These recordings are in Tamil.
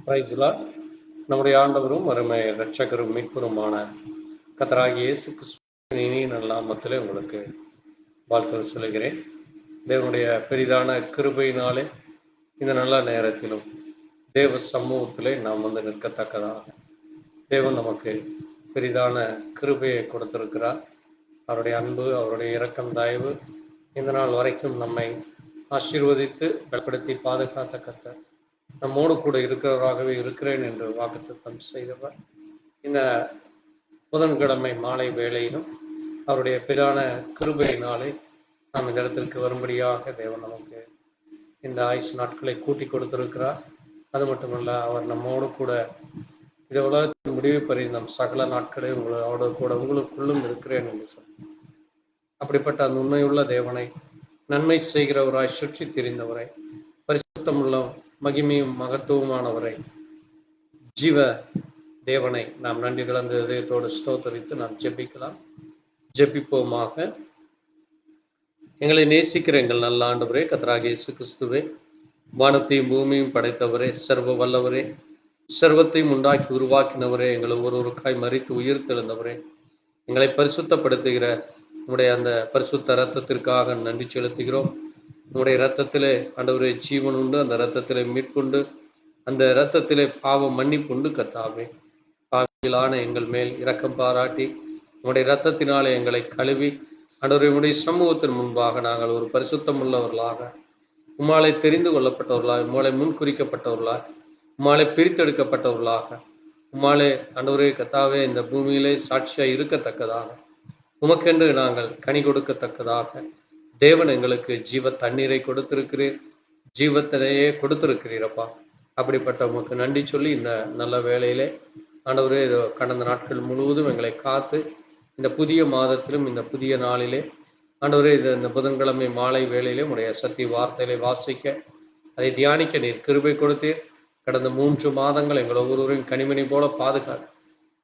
Price Lord. நம்முடைய ஆண்டவரும் அருமை இரட்சகரும் மீட்பருமான கர்த்தராகிய இயேசு கிறிஸ்துவின் இனிய நாமத்திலே உங்களுக்கு வாழ்த்து சொல்கிறேன். தேவனுடைய பெரிதான கிருபையினாலே இந்த நல்ல நேரத்திலும் தேவ சமூகத்திலே நாம் நிற்கத்தக்கதாக தேவன் நமக்கு பெரிதான கிருபையை கொடுத்திருக்கிறார். அவருடைய அன்பு, அவருடைய இரக்கம், தயவு இந்த நாள் வரைக்கும் நம்மை ஆசீர்வதித்து பலப்படுத்தி பாதுகாத்த கர்த்தர் நம்மோடு கூட இருக்கிறவராகவே இருக்கிறேன் என்று வாக்குத்தத்தம் செய்தவர். இந்த புதன்கிழமை மாலை வேளையிலும் அவருடைய பிதான கிருபையினாலே நாம் இந்த இடத்திற்கு வரும்படியாக தேவன் நமக்கு இந்த ஆயுசு நாட்களை கூட்டி கொடுத்திருக்கிறார். அது மட்டுமல்ல, அவர் நம்மோடு கூட இந்த உலகத்தின் முடிவு பறி நம் சகல நாட்களே அவரோட கூட உங்களுக்குள்ளும் இருக்கிறேன் என்று சொல்லி அப்படிப்பட்ட அந்த உண்மையுள்ள தேவனை, நன்மை செய்கிறவராய் சுற்றி திரிந்தவரை, பரிசுத்தமுள்ள மகிமையும் மகத்துவமானவரை, ஜீவ தேவனை நாம் நன்றி கலந்த இதயத்தோடு ஸ்தோத்தரித்து நாம் ஜெபிக்கலாம். ஜெபிப்போமாக. எங்களை நேசிக்கிற எங்கள் நல்ல ஆண்டவரே, கர்த்தராகிய இயேசு கிறிஸ்துவே, வானத்தையும் பூமியும் படைத்தவரே, சர்வ வல்லவரே, சர்வத்தையும் உண்டாக்கி உருவாக்கினவரே, எங்களை ஒருவருக்காய் மரித்து உயிர் தெழுந்தவரே, எங்களை பரிசுத்தப்படுத்துகிற உங்களுடைய அந்த பரிசுத்த இரத்தத்திற்காக நன்றி செலுத்துகிறோம். உங்களுடைய இரத்தத்திலே ஆண்டவரே ஜீவன் உண்டு, அந்த இரத்தத்திலே மீட்புண்டு, அந்த இரத்தத்திலே பாவ மன்னிப்புண்டு. கர்த்தாவே, பாவிகளான எங்கள் மேல் இரக்கம் பாராட்டி உங்களுடைய இரத்தத்தினாலே எங்களை கழுவி ஆண்டவரே உங்களுடைய சமூகத்தின் முன்பாக நாங்கள் ஒரு பரிசுத்தம் உள்ளவர்களாக, உம்மாலை தெரிந்து கொள்ளப்பட்டவர்களாக, உம்மாலை முன்குறிக்கப்பட்டவர்களாக, உம்மாலை பிரித்தெடுக்கப்பட்டவர்களாக, உம்மாலே ஆண்டவரே கர்த்தாவே இந்த பூமியிலே சாட்சியாய் இருக்கத்தக்கதாக, உமக்கென்று நாங்கள் கனி கொடுக்கத்தக்கதாக தேவன் எங்களுக்கு ஜீவ தண்ணீரை கொடுத்திருக்கிறீர், ஜீவத்திலேயே கொடுத்திருக்கிறீரப்பா. அப்படிப்பட்ட உமக்கு நன்றி சொல்லி இந்த நல்ல வேளையிலே ஆண்டவரே கடந்த நாட்கள் முழுவதும் எங்களை காத்து இந்த புதிய மாதத்திலும் இந்த புதிய நாளிலே ஆண்டவரே இந்த புதன்கிழமை மாலை வேளையிலே உடைய சத்திய வார்த்தைகளை வாசிக்க, அதை தியானிக்க நீர் கிருபை கொடுத்தீர். கடந்த 3 மாதங்கள் எங்கள் ஒவ்வொருவரையும் கனிமணி போல பாதுகாத்து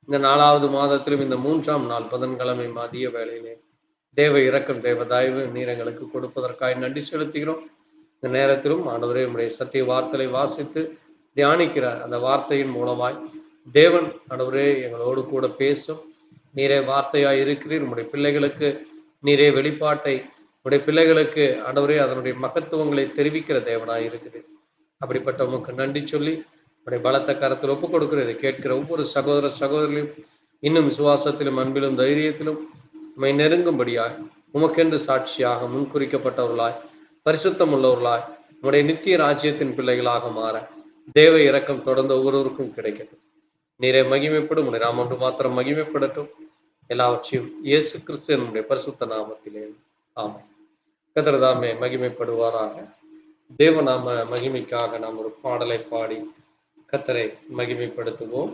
இந்த 4வது மாதத்திலும் இந்த 3ஆம் நாள் புதன்கிழமை மதிய வேளையிலே தேவ இரக்கம், தேவ தயவு நீர் எங்களுக்கு கொடுப்பதற்காக நன்றி செலுத்துகிறோம். இந்த நேரத்திலும் ஆண்டவரே உடைய சத்திய வார்த்தைகளை வாசித்து தியானிக்கிற அந்த வார்த்தையின் மூலமாய் தேவன் ஆண்டவரே எங்களோடு கூட பேசும். நீரே வார்த்தையாய் இருக்கிறீர். உடைய பிள்ளைகளுக்கு நீரே வெளிப்பாட்டை, உடைய பிள்ளைகளுக்கு ஆண்டவரே அதனுடைய மகத்துவங்களை தெரிவிக்கிற தேவனாய் இருக்கிறீர். அப்படிப்பட்ட உமக்கு நன்றி சொல்லி உடைய பலத்த கரத்தில் ஒப்புக் கொடுக்கிற இதை கேட்கிற ஒவ்வொரு சகோதர சகோதரிலும் இன்னும் விசுவாசத்திலும் அன்பிலும் தைரியத்திலும் உம்மை நெருங்கும்படியாய், உமக்கென்று சாட்சியாக முன்குறிக்கப்பட்டவர்களாய், பரிசுத்தம் உள்ளவர்களாய், உடைய நித்திய ராஜ்யத்தின் பிள்ளைகளாக மாற தேவ இரக்கம் தொடர்ந்து ஒவ்வொருவருக்கும் கிடைக்கட்டும். நீரே மகிமைப்படும். உடைய நாம் ஒன்று மாத்திரம் மகிமைப்படட்டும். எல்லாவற்றையும் இயேசு கிறிஸ்து என்னுடைய பரிசுத்த நாமத்திலே ஆமென். கர்த்தர் தாமே மகிமைப்படுவாராக. தேவநாம மகிமைக்காக நாம் ஒரு பாடலை பாடி கர்த்தரை மகிமைப்படுத்துவோம்.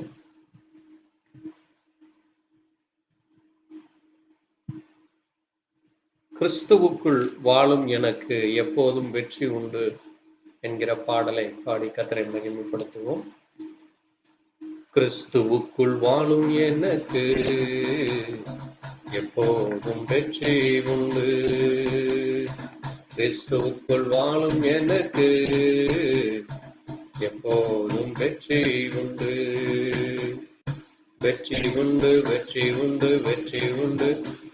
கிறிஸ்துவுக்குள் வாழும் எனக்கு எப்போதும் வெற்றி உண்டு என்கிற பாடலை பாடி கர்த்தரை மகிமைப்படுத்துவோம். கிறிஸ்துவுக்குள் வாழும் எனக்கு எப்போதும் வெற்றி உண்டு, கிறிஸ்துவுக்குள் வாழும் எனக்கு எப்போதும் வெற்றி உண்டு, வெற்றி உண்டு, வெற்றி உண்டு, வெற்றி உண்டு,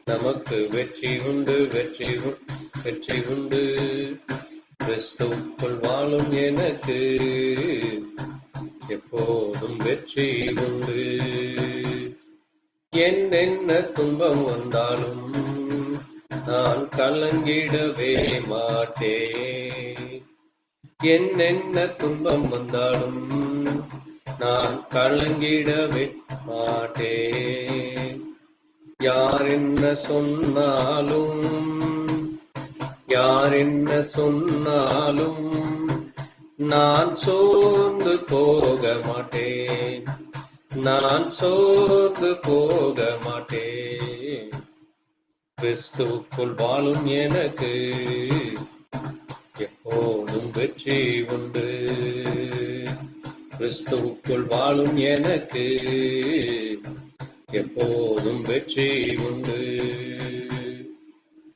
நமக்கு வெற்றி உண்டு, வெற்றி வெற்றி உண்டு, கிறிஸ்துவுக்குள் வாழும் எனக்கு எப்போதும் வெற்றி உண்டு. என்னென்ன துன்பம் வந்தாலும் நான் கலங்கிடவே மாட்டேன், என்னென்ன துன்பம் வந்தாலும் நான் கலங்கிடவே மாட்டேன். யார் என்ன சொன்னாலும், யார் என்ன சொன்னாலும் நான் சோர்ந்து போக மாட்டேன், நான் சோர்ந்து போக மாட்டேன். கிறிஸ்துவுக்குள் வாழும் எனக்கு எப்போதும் வெற்றி உண்டு, கிறிஸ்துவுக்குள் வாழும் எனக்கு எப்போதும் வெற்றி உண்டு.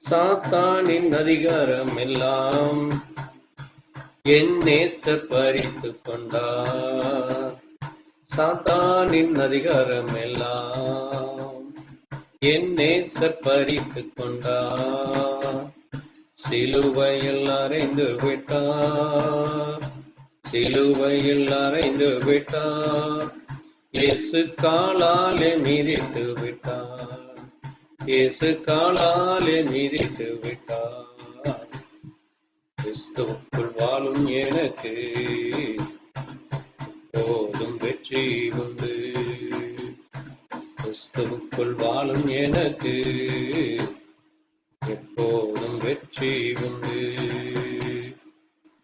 சாத்தானின் அதிகாரம் எல்லாம் என் நேசர் பறித்து கொண்டார். சாத்தானின் அதிகாரம் எல்லாம் என் நேசர் பறித்து கொண்டார். சிலுவையில் அறைந்து விட்டார். சிலுவையில் அறைந்து விட்டார். இயேசு காலாலே மிதித்து விட்டார். இயேசு காலாலே மிதித்து விட்டார். கிறிஸ்துவுக்குள் வாழும் எனக்கு போதும் வெற்றி உண்டு. கிறிஸ்துவுக்குள் வாழும் எனக்கு எப்போதும் வெற்றி உண்டு.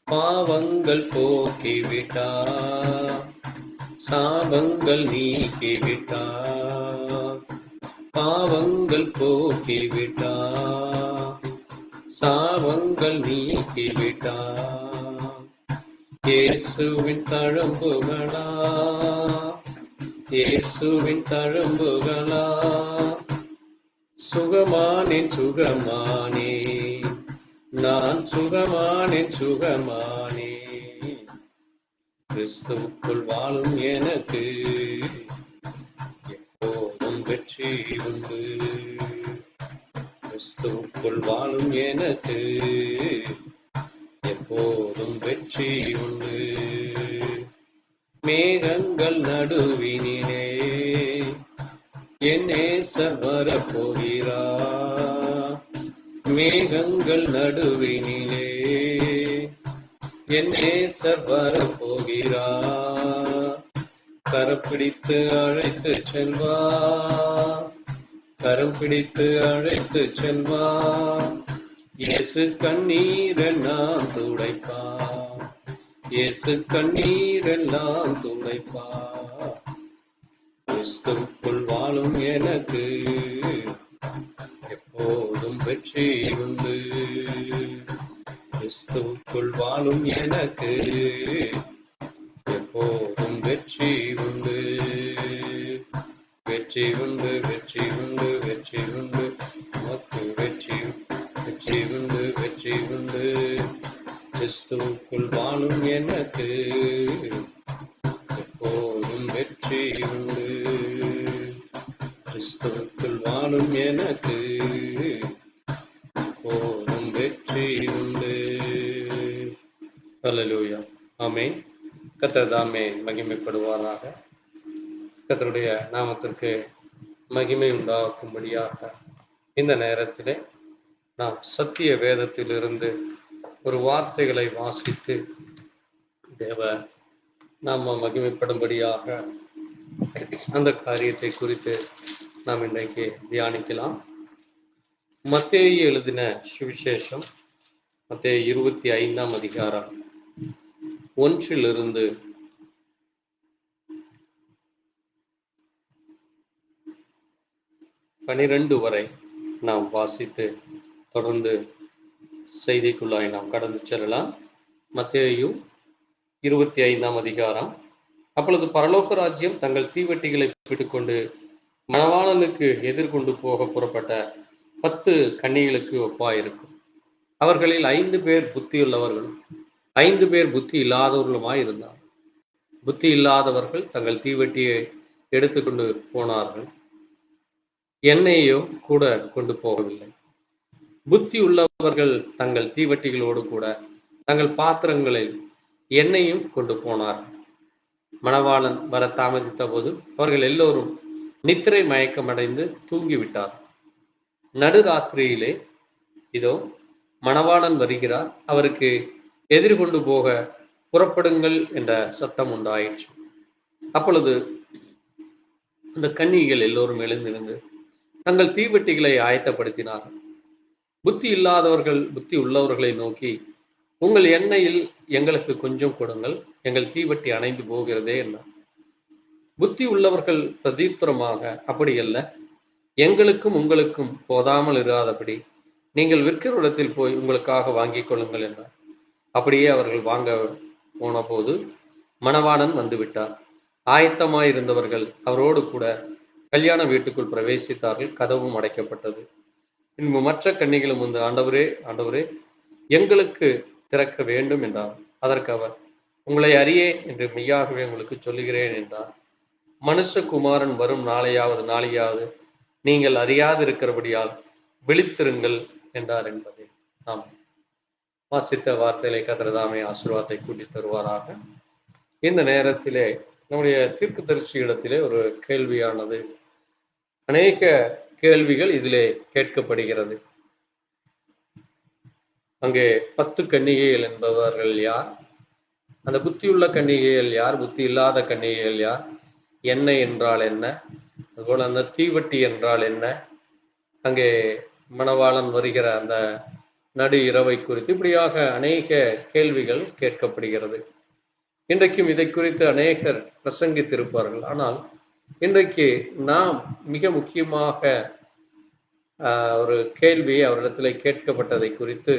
பாவங்கள் போக்கிவிட்டார். சாபங்கள் நீக்கிவிட்டார். பாவங்கள் போக்கிவிட்டார். சாபங்கள் நீக்கிவிட்டார். இயேசுவின் தழும்புகளா, இயேசுவின் தழும்புகளா, சுகமானேன் சுகமானே, நான் சுகமானேன் சுகமானே. கிறிஸ்துவுக்குள் வாழும் எனக்கு எப்போதும் வெற்றி உண்டு. கிறிஸ்துவுக்குள் வாழும் எனக்கு எப்போதும் வெற்றி உண்டு. மேகங்கள் நடுவினிலே என் நேசர் வரப்போகிறார். மேகங்கள் நடுவினிலே என் நேசர் வரப்போகிறார். கரம் பிடித்து அழைத்து செல்வார். கரம் பிடித்து அழைத்து செல்வார். இயேசு கண்ணீரெல்லாம் துடைப்பார். இயேசு கண்ணீரெல்லாம் துடைப்பார். கிறிஸ்துவுக்குள் வாழும் எனக்கு எப்போதும் வெற்றி உண்டு. கிறிஸ்துவுக்குள் வாழும் எனக்கு எப்போதும் வெற்றி உண்டு. வெற்றி உண்டு, வெற்றி உண்டு, வெற்றி உண்டு, நமக்கு வெற்றி, வெற்றி உண்டு, வெற்றி உண்டு. கிறிஸ்துவுக்குள் வாழும் எனக்கு எப்போதும் வெற்றி உண்டு. கிறிஸ்துவுக்குள் வாழும் எனக்கு எப்போதும் வெற்றி உண்டு. ஹல்லேலூயா. ஆமென். கர்த்தர் தாமே மகிமைப்படுவாராக. கர்த்தருடைய நாமத்திற்கு மகிமை உண்டாக்கும்படியாக இந்த நேரத்திலே நாம் சத்திய வேதத்திலிருந்து ஒரு வார்த்தைகளை வாசித்து தேவ நாம மகிமைப்படும்படியாக அந்த காரியத்தை குறித்து நாம் இன்றைக்கு தியானிக்கலாம். மத்தேயு எழுதின சுவிசேஷம் மத்தேயு 25ஆம் அதிகாரம் 1 12 வரை நாம் வாசித்து தொடர்ந்து செய்திக்குள்ளாய் நாம் கடந்து செல்லலாம். மத்தேயு 25ஆம் அதிகாரம். அப்பொழுது பரலோக ராஜ்யம் தங்கள் தீவெட்டிகளை பிடித்துக்கொண்டு மணவாளனுக்கு எதிர்கொண்டு போக புறப்பட்ட 10 கன்னிகளுக்கு ஒப்பாயிருக்கும். அவர்களில் 5 பேர் புத்தியுள்ளவர்களும் 5 பேர் புத்தி இல்லாதவர்களுமாய் இருந்தார். புத்தி இல்லாதவர்கள் தங்கள் தீவெட்டியை எடுத்துக்கொண்டு போனார்கள், எண்ணெயோ கூட கொண்டு போகவில்லை. புத்தி உள்ளவர்கள் தங்கள் தீவெட்டிகளோடு கூட தங்கள் பாத்திரங்களில் எண்ணெயும் கொண்டு போனார்கள். மணவாளன் வர தாமதித்த போது அவர்கள் எல்லோரும் நித்திரை மயக்கமடைந்து தூங்கிவிட்டார். நடுராத்திரியிலே இதோ மணவாளன் வருகிறார், அவருக்கு எதிர்கொண்டு போக புறப்படுங்கள் என்ற சத்தம் உண்டாயிற்று. அப்பொழுது அந்த கன்னிகள் எல்லோரும் எழுந்திருந்து தங்கள் தீவெட்டிகளை ஆயத்தப்படுத்தினார்கள். புத்தி இல்லாதவர்கள் புத்தி உள்ளவர்களை நோக்கி, உங்கள் எண்ணெயில் எங்களுக்கு கொஞ்சம் கொடுங்கள், எங்கள் தீவெட்டி அணைந்து போகிறதே என்றார். புத்தி உள்ளவர்கள் பிரதியுத்தரமாக, அப்படியல்ல, எங்களுக்கும் உங்களுக்கும் போதாமல் இராதபடி நீங்கள் விற்கிற இடத்தில் போய் உங்களுக்காக வாங்கிக் கொள்ளுங்கள் என்றார். அப்படியே அவர்கள் வாங்க போன போது மணவாளன் வந்துவிட்டார். ஆயத்தமாயிருந்தவர்கள் அவரோடு கூட கல்யாண வீட்டுக்குள் பிரவேசித்தார்கள். கதவும் அடைக்கப்பட்டது. பின்பு மற்ற கன்னிகளும் வந்து, ஆண்டவரே, ஆண்டவரே, எங்களுக்கு திறக்க வேண்டும் என்றார். அதற்கு அவர், உங்களை அறியேன் என்று மெய்யாகவே உங்களுக்கு சொல்லுகிறேன் என்றார். மனுஷகுமாரன் வரும் நாளையாவது நீங்கள் அறியாதிருக்கிறபடியால் விழித்திருங்கள் என்றார் என்பதை நாம் வாசித்த வார்த்தைகளை கர்த்தர் ஆசீர்வாதத்தை கூட்டி தருவாராக. இந்த நேரத்திலே நம்முடைய தீர்க்கதரிசியிடத்திலே ஒரு கேள்வியானது, அநேக கேள்விகள் இதிலே கேட்கப்படுகிறது. அங்கே 10 கன்னிகைகள் என்பவர்கள் யார்? அந்த புத்தியுள்ள கன்னிகைகள் யார்? புத்தி இல்லாத கன்னிகைகள் யார்? எண்ணெய் என்றால் என்ன? அதுபோல அந்த தீவட்டி என்றால் என்ன? அங்கே மணவாளன் வருகிற அந்த நடு இரவை குறித்து இப்படியாக அநேக கேள்விகள் கேட்கப்படுகிறது. இன்றைக்கும் இதை குறித்து அநேகர் பிரசங்கித்திருப்பார்கள். ஆனால் இன்றைக்கு நாம் மிக முக்கியமாக ஒரு கேள்வி அவரிடத்தில் கேட்கப்பட்டதை குறித்து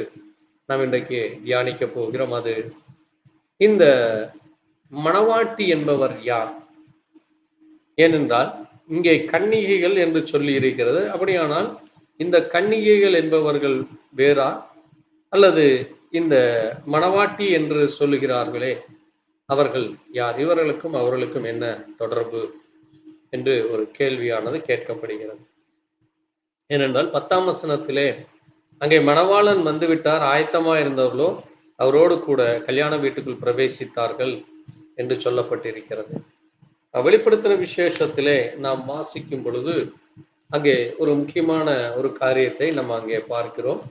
நாம் இன்றைக்கு தியானிக்க போகிறோம். அது, இந்த மணவாட்டி என்பவர் யார்? ஏனென்றால் இங்கே கன்னிகைகள் என்று சொல்லி இருக்கிறது. அப்படியானால் இந்த கன்னிகைகள் என்பவர்கள் வேறா, அல்லது இந்த மணவாட்டி என்று சொல்லுகிறார்களே அவர்கள் யார்? இவர்களுக்கும் அவர்களுக்கும் என்ன தொடர்பு என்று ஒரு கேள்வியானது கேட்கப்படுகிறது. ஏனென்றால் 10ஆம் வசனத்திலே அங்கே மணவாளன் வந்துவிட்டார், ஆயத்தமா இருந்தவர்களோ அவரோடு கூட கல்யாண வீட்டுக்குள் பிரவேசித்தார்கள் என்று சொல்லப்பட்டிருக்கிறது. வெளிப்படுத்தின விசேஷத்திலே நாம் வாசிக்கும் பொழுது அங்கே ஒரு முக்கியமான ஒரு காரியத்தை நம்ம அங்கே பார்க்கிறோம்.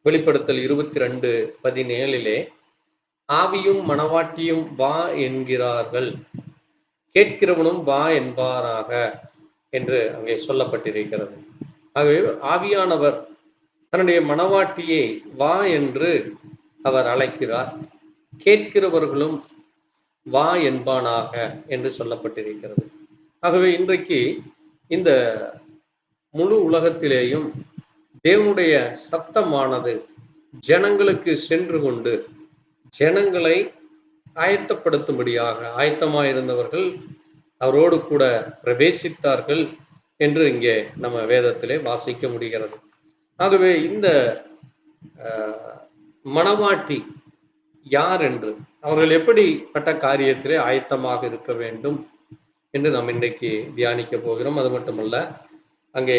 வெளிப்படுத்தல் 22:17 ஆவியும் மணவாட்டியும் வா என்கிறார்கள், கேட்கிறவனும் வா என்பாராக என்று அங்கே சொல்லப்பட்டிருக்கிறது. ஆகவே ஆவியானவர் தன்னுடைய மணவாட்டியை வா என்று அவர் அழைக்கிறார், கேட்கிறவர்களும் வா என்பானாக என்று சொல்லப்பட்டிருக்கிறது. ஆகவே இன்றைக்கு இந்த முழு உலகத்திலேயும் தேவனுடைய சத்தமானது ஜனங்களுக்கு சென்று கொண்டு ஜனங்களை ஆயத்தப்படுத்தும்படியாக, ஆயத்தமாயிருந்தவர்கள் அவரோடு கூட பிரவேசித்தார்கள் என்று இங்கே நம்ம வேதத்திலே வாசிக்க முடிகிறது. ஆகவே இந்த மணவாட்டி யார் என்று, அவர்கள் எப்படிப்பட்ட காரியத்திலே ஆயத்தமாக இருக்க வேண்டும் என்று நாம் இன்றைக்கு தியானிக்க போகிறோம். அது மட்டுமல்ல, அங்கே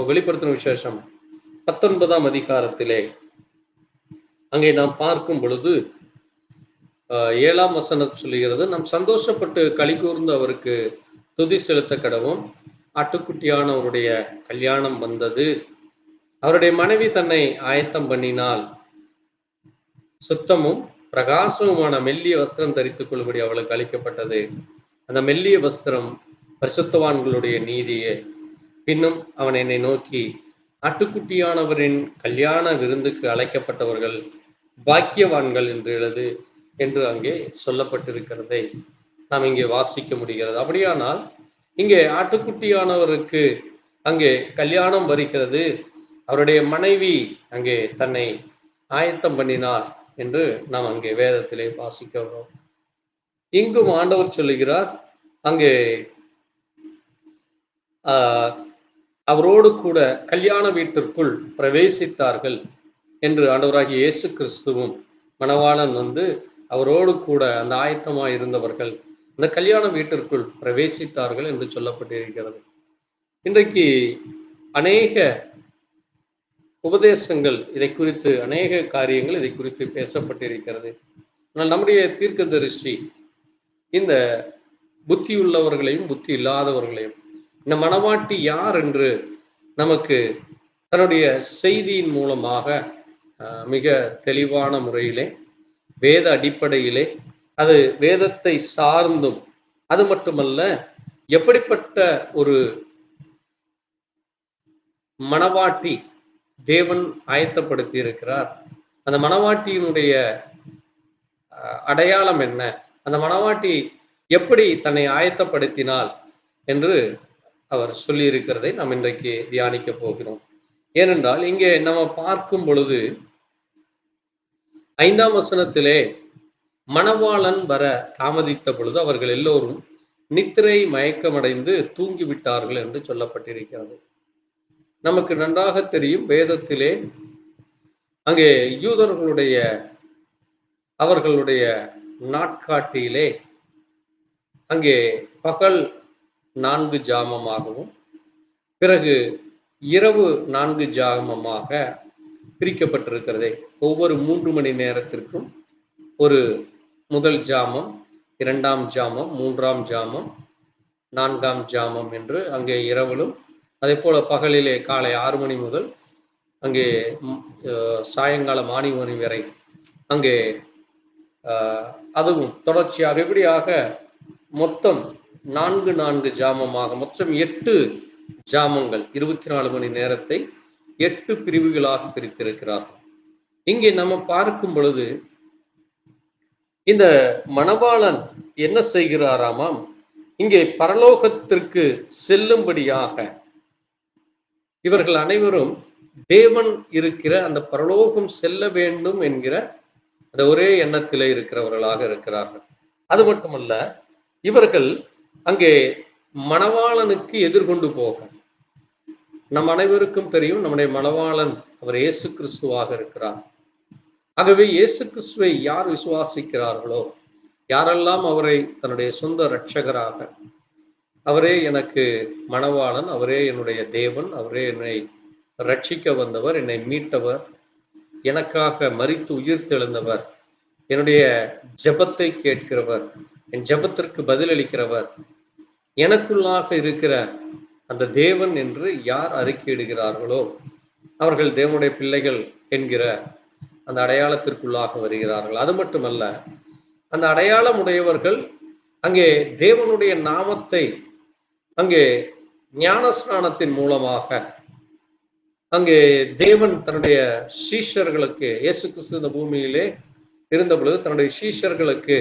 வெளிப்படுத்தின விசேஷம் 19ஆம் அதிகாரத்திலே அங்கே நாம் பார்க்கும் பொழுது 7ஆம் வசனம் சொல்லுகிறது, நாம் சந்தோஷப்பட்டு களி கூர்ந்து அவருக்கு துதி செலுத்த கடவும், ஆட்டுக்குட்டியானவருடைய கல்யாணம் வந்தது, அவருடைய மனைவி தன்னை ஆயத்தம் பண்ணினால், சுத்தமும் பிரகாசமுமான மெல்லிய வஸ்திரம் தரித்துக் கொள்ளும்படி அவளுக்கு அளிக்கப்பட்டது. அந்த மெல்லிய வஸ்திரம் பரிசுத்தவான்களுடைய நீதியே. பின்னும் அவன் என்னை நோக்கி, ஆட்டுக்குட்டியானவரின் கல்யாண விருந்துக்கு அழைக்கப்பட்டவர்கள் பாக்கியவான்கள் என்று எழுது என்று அங்கே சொல்லப்பட்டிருக்கிறதை நாம் இங்கே வாசிக்க முடிகிறது. அப்படியானால் இங்கே ஆட்டுக்குட்டியானவருக்கு அங்கே கல்யாணம் வருகிறது, அவருடைய மனைவி அங்கே தன்னை ஆயத்தம் பண்ணினார் என்று நாம் அங்கே வேதத்திலே வாசிக்கிறோம். இங்கும் ஆண்டவர் சொல்லுகிறார், அங்கே அவரோடு கூட கல்யாண வீட்டிற்குள் பிரவேசித்தார்கள் என்று ஆண்டவராகிய இயேசு கிறிஸ்துவும் மணவாளன் வந்து அவரோடு கூட அந்த ஆயத்தமாய் இருந்தவர்கள் அந்த கல்யாண வீட்டிற்குள் பிரவேசித்தார்கள் என்று சொல்லப்பட்டிருக்கிறது. இன்றைக்கு அநேக உபதேசங்கள் இதை குறித்து, அநேக காரியங்கள் இதை குறித்து பேசப்பட்டிருக்கிறது. ஆனால் நம்முடைய தீர்க்கதரிசி இந்த புத்தி உள்ளவர்களையும் புத்தி இல்லாதவர்களையும், இந்த மணவாட்டி யார் என்று நமக்கு தன்னுடைய செய்தியின் மூலமாக மிக தெளிவான முறையிலே, வேத அடிப்படையிலே, அது வேதத்தை சார்ந்தும், அது மட்டுமல்ல எப்படிப்பட்ட ஒரு மணவாட்டி தேவன் ஆயத்தப்படுத்தி இருக்கிறார், அந்த மணவாட்டியினுடைய அடையாளம் என்ன, அந்த மணவாட்டி எப்படி தன்னை ஆயத்தப்படுத்தினாள் என்று அவர் சொல்லி இருக்கிறதை நாம் இன்றைக்கு தியானிக்க போகிறோம். ஏனென்றால் இங்கே நம்ம பார்க்கும் பொழுது 5ஆம் வசனத்திலே மணவாளன் வர தாமதித்த பொழுது அவர்கள் எல்லோரும் நித்திரை மயக்கமடைந்து தூங்கிவிட்டார்கள் என்று சொல்லப்பட்டிருக்கிறது. நமக்கு நன்றாக தெரியும், வேதத்திலே அங்கே யூதர்களுடைய அவர்களுடைய நாட்காட்டியிலே அங்கே பகல் 4 ஜாமமாகவும் பிறகு இரவு 4 ஜாமமாக பிரிக்கப்பட்டிருக்கிறதே. ஒவ்வொரு 3 மணி நேரத்திற்கும் ஒரு முதல் ஜாமம், 2ஆம் ஜாமம், 3ஆம் ஜாமம், 4ஆம் ஜாமம் என்று அங்கே இரவிலும், அதே போல பகலிலே காலை 6 மணி முதல் அங்கே சாயங்காலம் 6 மணி வரை அங்கே அதுவும் தொடர்ச்சியாக இப்படியாக மொத்தம் 4 ஜாமமாக மொத்தம் 8 ஜாமங்கள் 24 மணி நேரத்தை 8 பிரிவுகளாக பிரித்திருக்கிறார்கள். இங்கே நம்ம பார்க்கும் பொழுது இந்த மணவாளன் என்ன செய்கிறாராமாம், இங்கே பரலோகத்திற்கு செல்லும்படியாக இவர்கள் அனைவரும் தேவன் இருக்கிற அந்த பரலோகம் செல்ல வேண்டும் என்கிற அந்த ஒரே எண்ணத்திலே இருக்கிறவர்களாக இருக்கிறார்கள். அது மட்டுமல்ல, இவர்கள் அங்கே மணவாளனுக்கு எதிர்கொண்டு போக, நம் அனைவருக்கும் தெரியும் நம்முடைய மணவாளன் அவர் இயேசு கிறிஸ்துவாக இருக்கிறார். ஆகவே இயேசு கிறிஸ்துவை யார் விசுவாசிக்கிறார்களோ, யாரெல்லாம் அவரை தன்னுடைய சொந்த இரட்சகராக, அவரே எனக்கு மணவாளன், அவரே என்னுடைய தேவன், அவரே என்னை ரட்சிக்க வந்தவர், என்னை மீட்டவர், எனக்காக மரித்து உயிர் தெழுந்தவர், என்னுடைய ஜெபத்தை கேட்கிறவர், என் ஜெபத்திற்கு பதிலளிக்கிறவர், எனக்குள்ளாக இருக்கிற அந்த தேவன் என்று யார் அறிக்கையிடுகிறார்களோ அவர்கள் தேவனுடைய பிள்ளைகள் என்கிற அந்த அடையாளத்திற்குள்ளாக வருகிறார்கள். அது மட்டுமல்ல, அந்த அடையாளம் உடையவர்கள் அங்கே தேவனுடைய நாமத்தை அங்கே ஞானஸ்நானத்தின் மூலமாக அங்கே தேவன் தன்னுடைய சீஷர்களுக்கு, இயேசு கிறிஸ்து இந்த பூமியிலே இருந்த பொழுது தன்னுடைய சீஷர்களுக்கு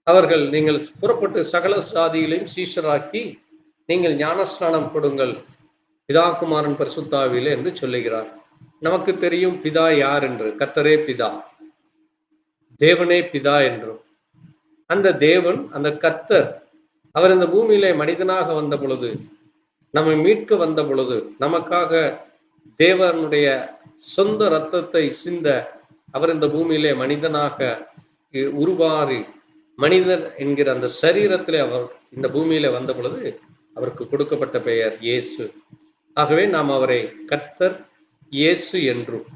அவர்கள், நீங்கள் புறப்பட்டு சகல சாதிகளையும் சீஷராக்கி நீங்கள் ஞானஸ்நானம் கொடுங்கள் பிதா குமாரன் பரிசுத்தாவிலே என்று சொல்லுகிறார். நமக்கு தெரியும் பிதா யார் என்று, கர்த்தரே பிதா, தேவனே பிதா என்றும். அந்த தேவன், அந்த கர்த்தர், அவர் இந்த பூமியிலே மனிதனாக வந்த பொழுது, நம்மை மீட்க வந்த பொழுது, நமக்காக தேவனுடைய சொந்த இரத்தத்தை சிந்த அவர் இந்த பூமியிலே மனிதனாக உருவாறி மனிதன் என்கிற அந்த சரீரத்திலே அவர் இந்த பூமியில வந்த பொழுது அவருக்கு கொடுக்கப்பட்ட பெயர் இயேசு. ஆகவே நாம் அவரை கர்த்தர் இயேசு என்றும்,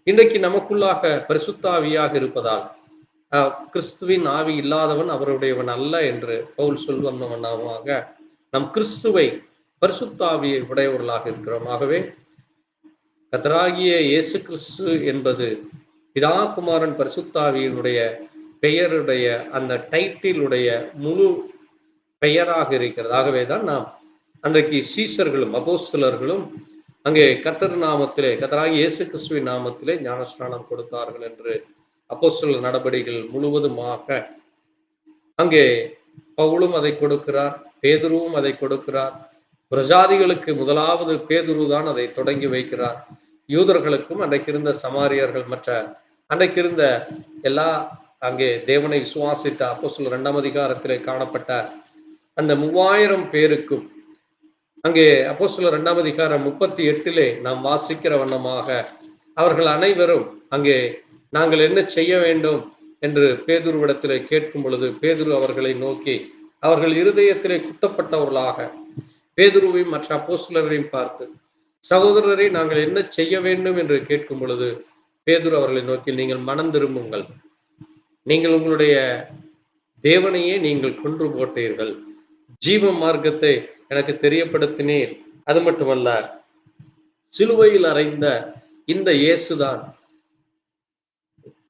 இன்றைக்கு நமக்குள்ளாக பரிசுத்தாவியாக இருப்பதால் கிறிஸ்துவின் ஆவி இல்லாதவன் அவருடையவன் அல்ல என்று பவுல் சொல்வனமாக நம் கிறிஸ்துவை பரிசுத்தாவியை உடையவர்களாக இருக்கிறோம். ஆகவே கர்த்தராகிய இயேசு கிறிஸ்து என்பது பிதா குமாரன் பரிசுத்தாவியினுடைய பெயருடைய அந்த டைட்டிலுடைய முழு பெயராக இருக்கிறது. ஆகவேதான் நாம் அன்றைக்கு சீஷர்களும் அப்போஸ்தலர்களும் அங்கே கர்த்தர் நாமத்திலே, கர்த்தராகிய இயேசு கிறிஸ்துவின் நாமத்திலே ஞானஸ்நானம் கொடுத்தார்கள் என்று அப்போஸ்தலர் நடபடிகள் முழுவதுமாக அங்கே பவுலும் அதை கொடுக்கிறார், பேதுருவும் அதை கொடுக்கிறார். பிரஜாதிகளுக்கு முதலாவது பேதுரு தான் அதை தொடங்கி வைக்கிறார். யூதர்களுக்கும் அன்றைக்கு இருந்த சமாரியர்கள், மற்ற அன்றைக்கு இருந்த எல்லா அங்கே தேவனை விசுவாசித்த அப்போஸ்தலர் 2ஆம் அதிகாரத்திலே காணப்பட்ட அந்த 3000 பேருக்கும் அங்கே அப்போஸ்தலர் 2ஆம் அதிகாரம் 38 நாம் வாசிக்கிற வண்ணமாக அவர்கள் அனைவரும் அங்கே நாங்கள் என்ன செய்ய வேண்டும் என்று பேதுருவிடத்திலே கேட்கும் பொழுது, பேதுரு அவர்களை நோக்கி அவர்கள் இருதயத்திலே குத்தப்பட்டவர்களாக பேதுருவையும் மற்ற அப்போஸ்தலரையும் பார்த்து, சகோதரரை நாங்கள் என்ன செய்ய வேண்டும் என்று கேட்கும் பொழுது பேதுரு அவர்களை நோக்கி, நீங்கள் மனம் திரும்புங்கள், நீங்கள் உங்களுடைய தேவனையே நீங்கள் கொன்று போட்டீர்கள், ஜீவ மார்க்கத்தை எனக்கு தெரியப்படுத்தினீர். அது மட்டுமல்ல, சிலுவையில் அறைந்த இந்த இயேசுதான்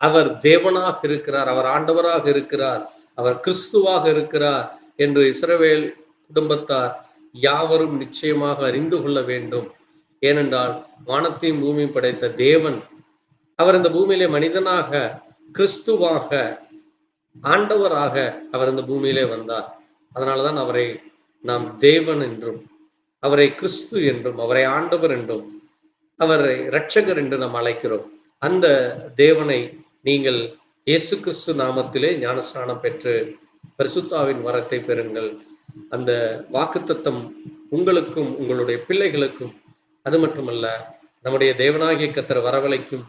அவர் தேவனாக இருக்கிறார், அவர் ஆண்டவராக இருக்கிறார், அவர் கிறிஸ்துவாக இருக்கிறார் என்று இஸ்ரவேல் குடும்பத்தார் யாவரும் நிச்சயமாக அறிந்து கொள்ள வேண்டும். ஏனென்றால் வானத்தையும் பூமியும் படைத்த தேவன் அவர் இந்த பூமியிலே மனிதனாக, கிறிஸ்துவாக, ஆண்டவராக அவர் இந்த பூமியிலே வந்தார். அதனாலதான் அவரை நாம் தேவன் என்றும், அவரை கிறிஸ்து என்றும், அவரை ஆண்டவர் என்றும், அவரை இரட்சகர் என்று நாம் அழைக்கிறோம். அந்த தேவனை நீங்கள் இயேசு கிறிஸ்து நாமத்திலே ஞானஸ்நானம் பெற்று பரிசுத்தாவின் வரத்தை பெறுங்கள். அந்த வாக்குத்தத்தம் உங்களுக்கும் உங்களுடைய பிள்ளைகளுக்கும், அது மட்டுமல்ல நம்முடைய தேவனாகிய கர்த்தர் வரவழைக்கும்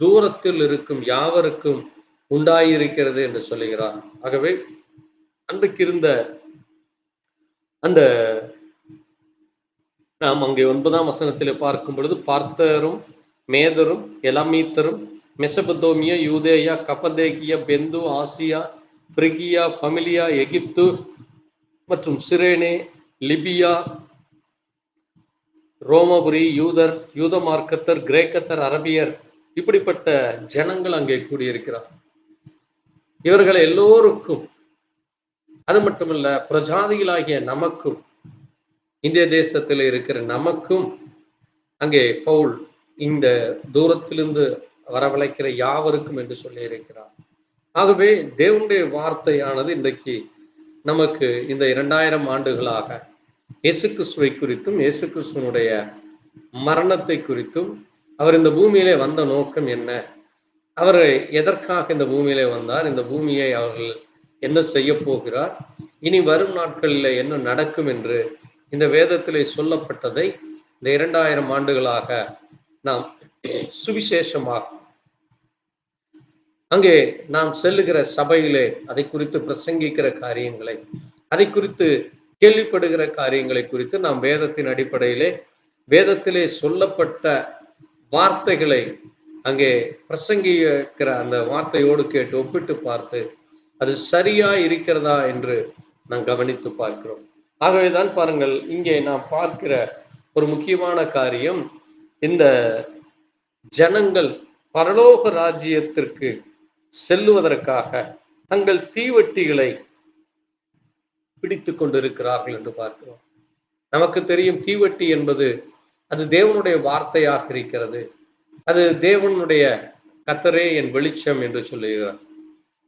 தூரத்தில் இருக்கும் யாவருக்கும் உண்டாயிருக்கிறது என்று சொல்லுகிறார். ஆகவே அன்றைக்கு இருந்த அந்த நாம் அங்கே 9ஆம் வசனத்திலே பார்க்கும் பொழுது பார்த்தரும் மேதரும் எலாமீத்தரும் மெசபதோமியா யூதேயா கப்பதேகியா பெந்து ஆசியா பிரிகியா பமிலியா எகிப்து மற்றும் சிரேனே லிபியா ரோமபுரி யூதர் யூத மார்க்கத்தர் கிரேக்கத்தர் அரபியர் இப்படிப்பட்ட ஜனங்கள் அங்கே கூடியிருக்கிறார். இவர்கள் எல்லோருக்கும், அது மட்டுமல்ல பிரஜாதிகளாகிய நமக்கும், இந்திய தேசத்தில் இருக்கிற நமக்கும் அங்கே பவுல் இந்த தூரத்திலிருந்து வரவழைக்கிற யாவருக்கும் என்று சொல்லி இருக்கிறார். ஆகவே தேவனுடைய வார்த்தையானது இன்றைக்கு நமக்கு இந்த 2000 ஆண்டுகளாக இயேசு கிறிஸ்துவை குறித்தும் இயேசு கிறிஸ்துவனுடைய மரணத்தை குறித்தும் அவர் இந்த பூமியிலே வந்த நோக்கம் என்ன, அவர் எதற்காக இந்த பூமியிலே வந்தார், இந்த பூமியை அவர்கள் என்ன செய்ய போகிறார், இனி வரும் நாட்களில் என்ன நடக்கும் என்று இந்த வேதத்திலே சொல்லப்பட்டதை இந்த 2000 ஆண்டுகளாக நாம் சுவிசேஷமாக அங்கே நாம் செல்லுகிற சபையிலே அதை குறித்து பிரசங்கிக்கிற காரியங்களை, அதை குறித்து கேள்விப்படுகிற காரியங்களை குறித்து நாம் வேதத்தின் அடிப்படையிலே வேதத்திலே சொல்லப்பட்ட வார்த்தைகளை அங்கே பிரசங்கிக்கிற அந்த வார்த்தையோடு கேட்டு ஒப்பிட்டு பார்த்து அது சரியா இருக்கிறதா என்று நாம் கவனித்து பார்க்கிறோம். ஆகவேதான் பாருங்கள், இங்கே நாம் பார்க்கிற ஒரு முக்கியமான காரியம், இந்த ஜனங்கள் பரலோக ராஜ்யத்திற்கு செல்லுவதற்காக தங்கள் தீவட்டிகளை பிடித்து கொண்டிருக்கிறார்கள் என்று பார்க்கிறோம். நமக்கு தெரியும், தீவட்டி என்பது அது தேவனுடைய வார்த்தையாக இருக்கிறது. அது தேவனுடைய கர்த்தரே என் வெளிச்சம் என்று சொல்லுகிறார்.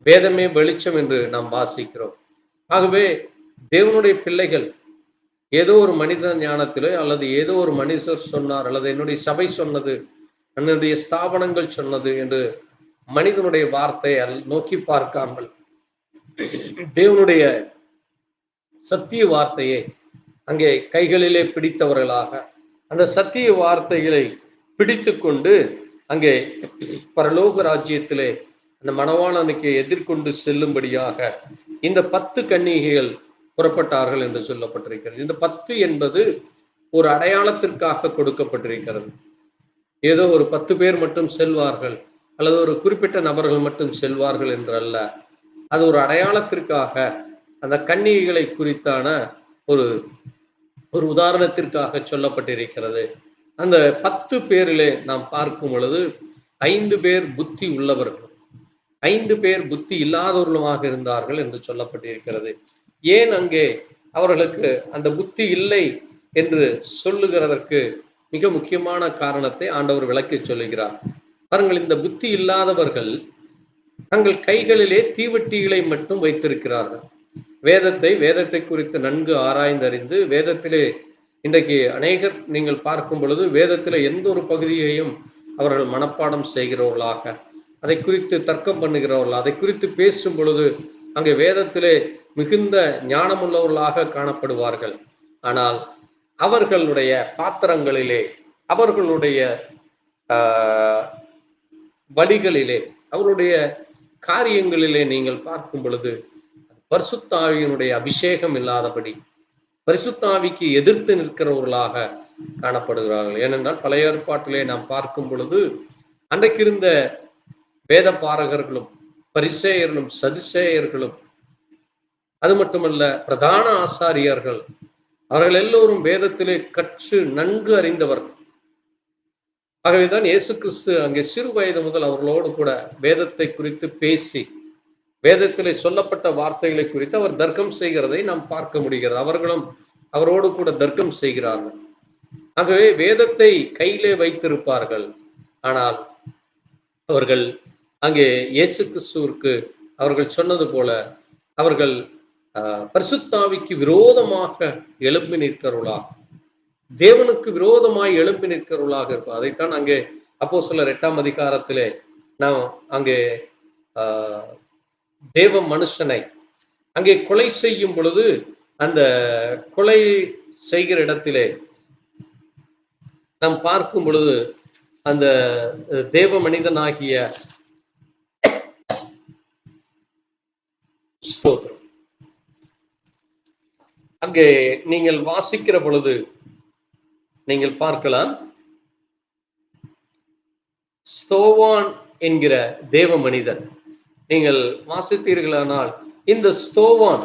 வேதமே வெளிச்சம் என்று நாம் வாசிக்கிறோம். ஆகவே தேவனுடைய பிள்ளைகள் ஏதோ ஒரு மனித ஞானத்திலோ அல்லது ஏதோ ஒரு மனுஷர் சொன்னார் அல்லது என்னுடைய சபை சொன்னது, என்னுடைய ஸ்தாபனங்கள் சொன்னது என்று மனிதனுடைய வார்த்தையை நோக்கி பார்க்காமல் தேவனுடைய சத்திய வார்த்தையை அங்கே கைகளிலே பிடித்தவர்களாக அந்த சத்திய வார்த்தைகளை பிடித்து கொண்டு அங்கே பரலோக ராஜ்யத்திலே அந்த மணவாளனுக்கு எதிர்கொண்டு செல்லும்படியாக இந்த 10 கன்னிகைகள் புறப்பட்டார்கள் என்று சொல்லப்பட்டிருக்கிறது. இந்த 10 என்பது ஒரு அடையாளத்திற்காக கொடுக்கப்பட்டிருக்கிறது. ஏதோ ஒரு 10 பேர் மட்டும் செல்வார்கள் அல்லது ஒரு குறிப்பிட்ட நபர்கள் மட்டும் செல்வார்கள் என்றல்ல, அது ஒரு அடையாளத்திற்காக, அந்த கன்னிகைகளை குறித்தான ஒரு உதாரணத்திற்காக சொல்லப்பட்டிருக்கிறது. அந்த 10 பேரிலே நாம் பார்க்கும் பொழுது 5 பேர் புத்தி உள்ளவர்களும் 5 பேர் புத்தி இல்லாதவர்களுமாக இருந்தார்கள் என்று சொல்லப்பட்டிருக்கிறது. ஏன் அங்கே அவர்களுக்கு அந்த புத்தி இல்லை என்று சொல்லுகிறதற்கு மிக முக்கியமான காரணத்தை ஆண்டவர் விளக்கி சொல்லுகிறார். பாருங்கள், இந்த புத்தி இல்லாதவர்கள் தங்கள் கைகளிலே தீவட்டிகளை மட்டும் வைத்திருக்கிறார்கள். வேதத்தை குறித்து நன்கு ஆராய்ந்தறிந்து வேதத்திலே இன்றைக்கு அநேகர் நீங்கள் பார்க்கும் பொழுது வேதத்திலே எந்த ஒரு பகுதியையும் அவர்கள் மனப்பாடம் செய்கிறவர்களாக, அதை குறித்து தர்க்கம் பண்ணுகிறவர்கள், அதை குறித்து பேசும் பொழுது அங்கே வேதத்திலே மிகுந்த ஞானமுள்ளவர்களாக காணப்படுவார்கள். ஆனால் அவர்களுடைய பாத்திரங்களிலே, அவர்களுடைய வழிகளிலே, அவருடைய காரியங்களிலே நீங்கள் பார்க்கும் பொழுது பரிசுத்த ஆவியினுடைய அபிஷேகம் இல்லாதபடி பரிசுத்த ஆவிக்கு எதிர்த்து நிற்கிறவர்களாக காணப்படுகிறார்கள். ஏனென்றால் பழைய ஏற்பாட்டிலே நாம் பார்க்கும் பொழுது அன்றைக்கு இருந்த வேத பாரகர்களும் பரிசேயர்களும் சதுசேயர்களும், அது மட்டுமல்ல பிரதான ஆசாரியர்கள், அவர்கள் எல்லோரும் வேதத்திலே கற்று நன்கு அறிந்தவர்கள். ஆகவேதான் இயேசு கிறிஸ்து அங்கே சிறு வயது முதல் அவர்களோடு கூட வேதத்தை குறித்து பேசி வேதத்திலே சொல்லப்பட்ட வார்த்தைகளை குறித்து அவர் தர்க்கம் செய்கிறதை நாம் பார்க்க முடிகிறது. அவர்களும் அவரோடு கூட தர்க்கம் செய்கிறார்கள். ஆகவே வேதத்தை கையிலே வைத்திருப்பார்கள். ஆனால் அவர்கள் அங்கே இயேசு கிறிஸ்துவிற்கு அவர்கள் சொன்னது போல அவர்கள் பரிசுத்த ஆவிக்கு விரோதமாக எழும்பி நிற்கிறவர்களாக, தேவனுக்கு விரோதமாய் எழும்பி நிற்கிறவர்களாக இருப்பார். அதைத்தான் அங்கே அப்போஸ்தலர் 8ஆம் அதிகாரத்திலே நாம் அங்கே தேவ மனுஷனை அங்கே கொலை செய்யும் பொழுது அந்த கொலை செய்கிற இடத்திலே நாம் பார்க்கும் பொழுது அந்த தேவ மனிதனாகிய ஸ்தோத்திரம். அங்கே நீங்கள் வாசிக்கிற பொழுது நீங்கள் பார்க்கலாம், ஸ்தோவான் என்கிற தேவ மனிதன், நீங்கள் வாசித்தீர்களானால் இந்த ஸ்தோவான்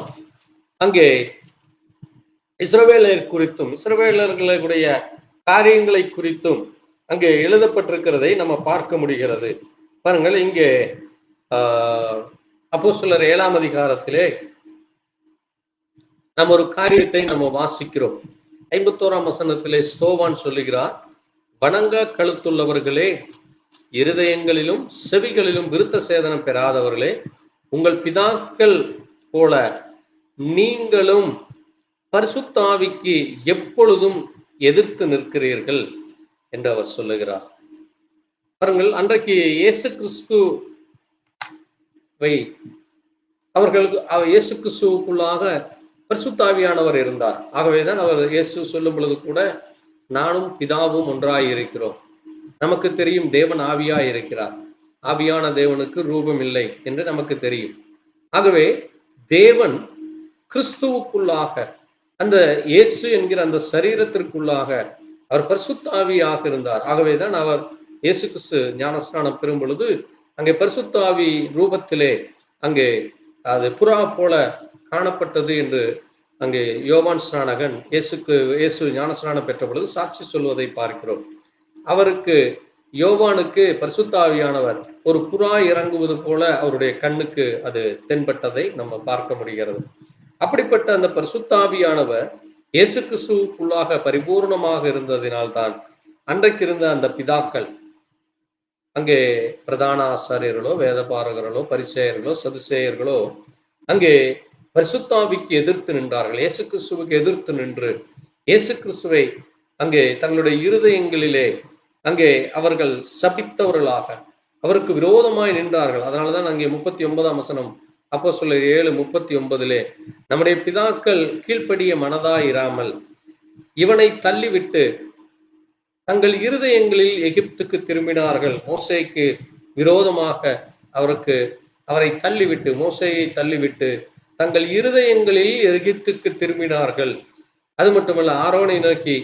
அங்கே இஸ்ரவேலர் குறித்தும் இஸ்ரவேலர்களுடைய காரியங்களை குறித்தும் அங்கே எழுதப்பட்டிருக்கிறதை நம்ம பார்க்க முடிகிறது. பாருங்கள், இங்கே அப்போஸ்தலர் 7ஆம் அதிகாரத்திலே நம்ம ஒரு காரியத்தை நம்ம வாசிக்கிறோம். 51ஆம் வசனத்திலே ஸ்தோவான் சொல்லுகிறார், வணங்க கழுத்துள்ளவர்களே, இருதயங்களிலும் செவிகளிலும் விருத்த சேதனம் பெறாதவர்களே, உங்கள் பிதாக்கள் போல நீங்களும் பரிசுத்த ஆவிக்கு எப்பொழுதும் எதிர்த்து நிற்கிறீர்கள் என்று அவர் சொல்லுகிறார். பாருங்கள், அன்றைக்கு இயேசு கிறிஸ்துவை அவர்களுக்கு இயேசு கிறிஸ்துவுக்குள்ளாக பரிசுத்த ஆவியானவர் இருந்தார். ஆகவேதான் அவர் இயேசு சொல்லும் பொழுது கூட நானும் பிதாவும் ஒன்றாய் இருக்கிறோம். நமக்கு தெரியும் தேவன் ஆவியாய் இருக்கிறார். ஆவியான தேவனுக்கு ரூபம் இல்லை என்று நமக்கு தெரியும். ஆகவே தேவன் கிறிஸ்துவுக்குள்ளாக அந்த இயேசு என்கிற அந்த சரீரத்திற்குள்ளாக அவர் பரிசுத்த ஆவியாக இருந்தார். ஆகவேதான் அவர் இயேசு கிறிஸ்து ஞானஸ்நானம் பெறும் பொழுது அங்கே பரிசுத்த ஆவி ரூபத்திலே அங்கே அது புறா போல காணப்பட்டது என்று அங்கே யோவான் ஸ்நானகன் இயேசு ஞானஸ்நானம் பெற்ற பொழுது சாட்சி சொல்வதை பார்க்கிறோம். அவருக்கு யோவானுக்கு பரிசுத்த ஆவியானவர் ஒரு புறா இறங்குவது போல அவருடைய கண்ணுக்கு அது தென்பட்டதை நம்ம பார்க்க முடிகிறது. அப்படிப்பட்ட அந்த பரிசுத்த ஆவியானவர் இயேசு கிறிஸ்துவுக்குள்ளாக பரிபூர்ணமாக இருந்ததினால்தான் அன்றைக்கு இருந்த அந்த பிதாக்கள், அங்கே பிரதான ஆசாரியர்களோ வேதபாரகர்களோ பரிசேயர்களோ சதுசேயர்களோ அங்கே பரிசுத்தாவிக்கு எதிர்த்து நின்றார்கள். இயேசு கிறிஸ்துவுக்கு எதிர்த்து நின்று இயேசு கிறிஸ்துவை அங்கே தங்களுடைய இருதயங்களிலே அங்கே அவர்கள் சபித்தவர்களாக அவருக்கு விரோதமாய் நின்றார்கள். அதனாலதான் அங்கே 39ஆம் வசனம் அப்போஸ்தலர் 7:39 நம்முடைய பிதாக்கள் கீழ்ப்படிய மனதாயிராமல் இவனை தள்ளிவிட்டு தங்கள் இருதயங்களில் எகிப்துக்கு திரும்பினார்கள். மோசேக்கு விரோதமாக அவரை தள்ளிவிட்டு மோசேயை தள்ளிவிட்டு தங்கள் இருதயங்களில் எகிப்துக்கு திரும்பினார்கள். அது மட்டுமல்ல, ஆரோனை நோக்கி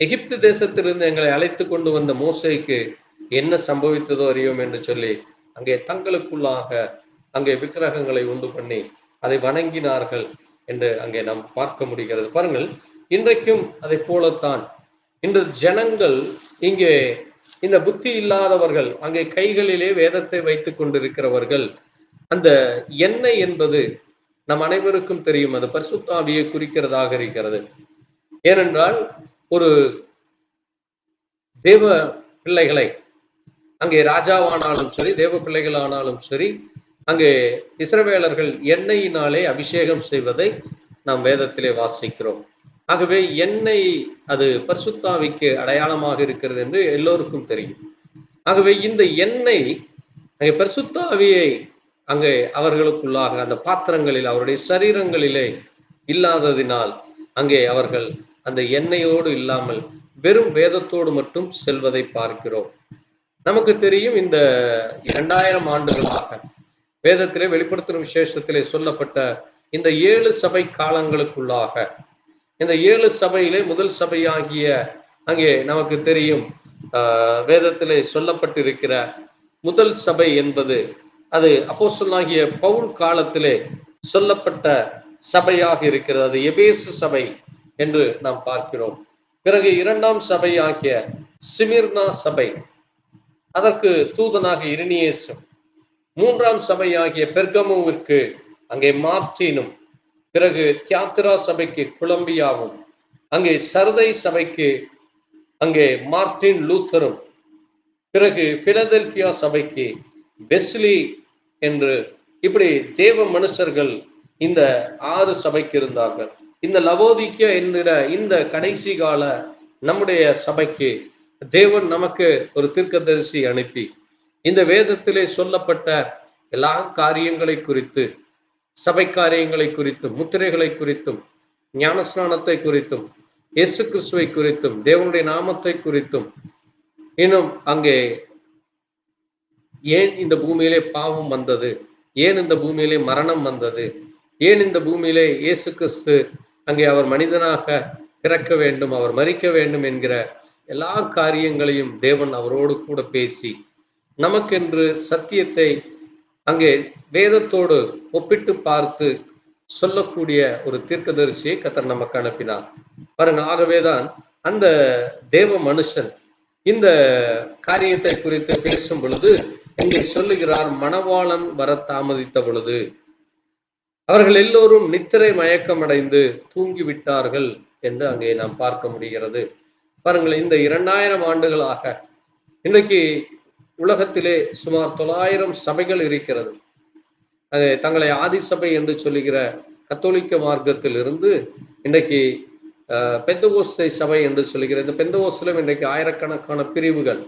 எகிப்து தேசத்திலிருந்து எங்களை அழைத்து கொண்டு வந்த மோசேக்கு என்ன சம்பவித்ததோ அறியோம் என்று சொல்லி அங்கே தங்களுக்குள்ளாக அங்கே விக்கிரகங்களை உண்டு பண்ணி அதை வணங்கினார்கள் என்று அங்கே நாம் பார்க்க முடிகிறது. பாருங்கள், இன்றைக்கும் அதை போலத்தான் இன்று ஜனங்கள் இங்கே இந்த புத்தி இல்லாதவர்கள் அங்கே கைகளிலே வேதத்தை வைத்துக் கொண்டிருக்கிறவர்கள், அந்த எண்ணெய் என்பது நம் அனைவருக்கும் தெரியும், அது பரிசுத்த ஆவியை குறிக்கிறதாக இருக்கிறது. ஏனென்றால் ஒரு தேவ பிள்ளைகளை அங்கே ராஜாவானாலும் சரி தேவ பிள்ளைகளானாலும் சரி அங்கே இஸ்ரவேலர்கள் எண்ணெயினாலே அபிஷேகம் செய்வதை நாம் வேதத்திலே வாசிக்கிறோம். ஆகவே எண்ணெய் அது பரிசுத்த ஆவிக்கு அடையாளமாக இருக்கிறது என்று எல்லோருக்கும் தெரியும். ஆகவே இந்த எண்ணெய் அங்கே பரிசுத்த ஆவியை அங்கே அவர்களுக்குள்ளாக அந்த பாத்திரங்களில் அவருடைய சரீரங்களிலே இல்லாததினால் அங்கே அவர்கள் அந்த எண்ணெயோடு இல்லாமல் வெறும் வேதத்தோடு மட்டும் செல்வதை பார்க்கிறோம். நமக்கு தெரியும், இந்த 2000 ஆண்டுகளாக வேதத்திலே வெளிப்படுத்தும் விசேஷத்திலே சொல்லப்பட்ட இந்த 7 சபை காலங்களுக்குள்ளாக இந்த 7 சபையிலே முதல் சபையாகிய அங்கே நமக்கு தெரியும் வேதத்திலே சொல்லப்பட்டிருக்கிற முதல் சபை என்பது அது அப்போஸ்தலனாகிய பவுல் காலத்திலே சொல்லப்பட்ட சபையாக இருக்கிறது. அது எபேசு சபை என்று நாம் பார்க்கிறோம். பிறகு 2ஆம் சபையாகிய சிமிர்னா சபை, அதற்கு தூதனாக இரினியேசும், 3ஆம் சபையாகிய பெர்கமுவிற்கு அங்கே மார்டினும், பிறகு தியாத்திரா சபைக்கு கொலம்பியாவும், அங்கே சர்தை சபைக்கு அங்கே மார்டின் லூத்தரும், பிறகு பிலதெல்பியா சபைக்கு வெஸ்லி என்று இப்படி தேவ மனுஷர்கள் இந்த 6 சபைக்கு இருந்தார்கள். இந்த லவோதிக்கா என்கிற இந்த கடைசி கால நம்முடைய சபைக்கு தேவன் நமக்கு ஒரு தீர்க்கதரிசி அனுப்பி இந்த வேதத்திலே சொல்லப்பட்ட எல்லா காரியங்களை குறித்து, சபை காரியங்களை குறித்தும், முத்திரைகளை குறித்தும், ஞானஸ்நானத்தை குறித்தும், இயேசு கிறிஸ்துவை குறித்தும், தேவனுடைய நாமத்தை குறித்தும், இன்னும் அங்கே ஏன் இந்த பூமியிலே பாவம் வந்தது, ஏன் இந்த பூமியிலே மரணம் வந்தது, ஏன் இந்த பூமியிலே இயேசு கிறிஸ்து அங்கே அவர் மனிதனாக பிறக்க வேண்டும், அவர் மரிக்க வேண்டும் என்கிற எல்லா காரியங்களையும் தேவன் அவரோடு கூட பேசி நமக்கென்று சத்தியத்தை அங்கே வேதத்தோடு ஒப்பிட்டு பார்த்து சொல்லக்கூடிய ஒரு தீர்க்கதரிசியை கர்த்தர் நமக்கு அனுப்பினார். பாருங்க, ஆகவேதான் அந்த தேவ மனுஷன் இந்த காரியத்தை குறித்து பேசும் பொழுது இங்கே சொல்லுகிறார், மணவாளன் வர தாமதித்த பொழுது அவர்கள் எல்லோரும் நித்திரை மயக்கமடைந்து தூங்கிவிட்டார்கள் என்று அங்கே நாம் பார்க்க முடிகிறது. பாருங்கள், இந்த 2000 ஆண்டுகளாக இன்றைக்கு உலகத்திலே சுமார் 900 சபைகள் இருக்கிறது. தங்களை ஆதிசபை என்று சொல்லுகிற கத்தோலிக்க மார்க்கத்தில் இருந்து இன்றைக்கு பெந்தகோஸ்தை சபை என்று சொல்லுகிற இந்த பெந்தகோஸ்திலும் இன்றைக்கு ஆயிரக்கணக்கான பிரிவுகள்,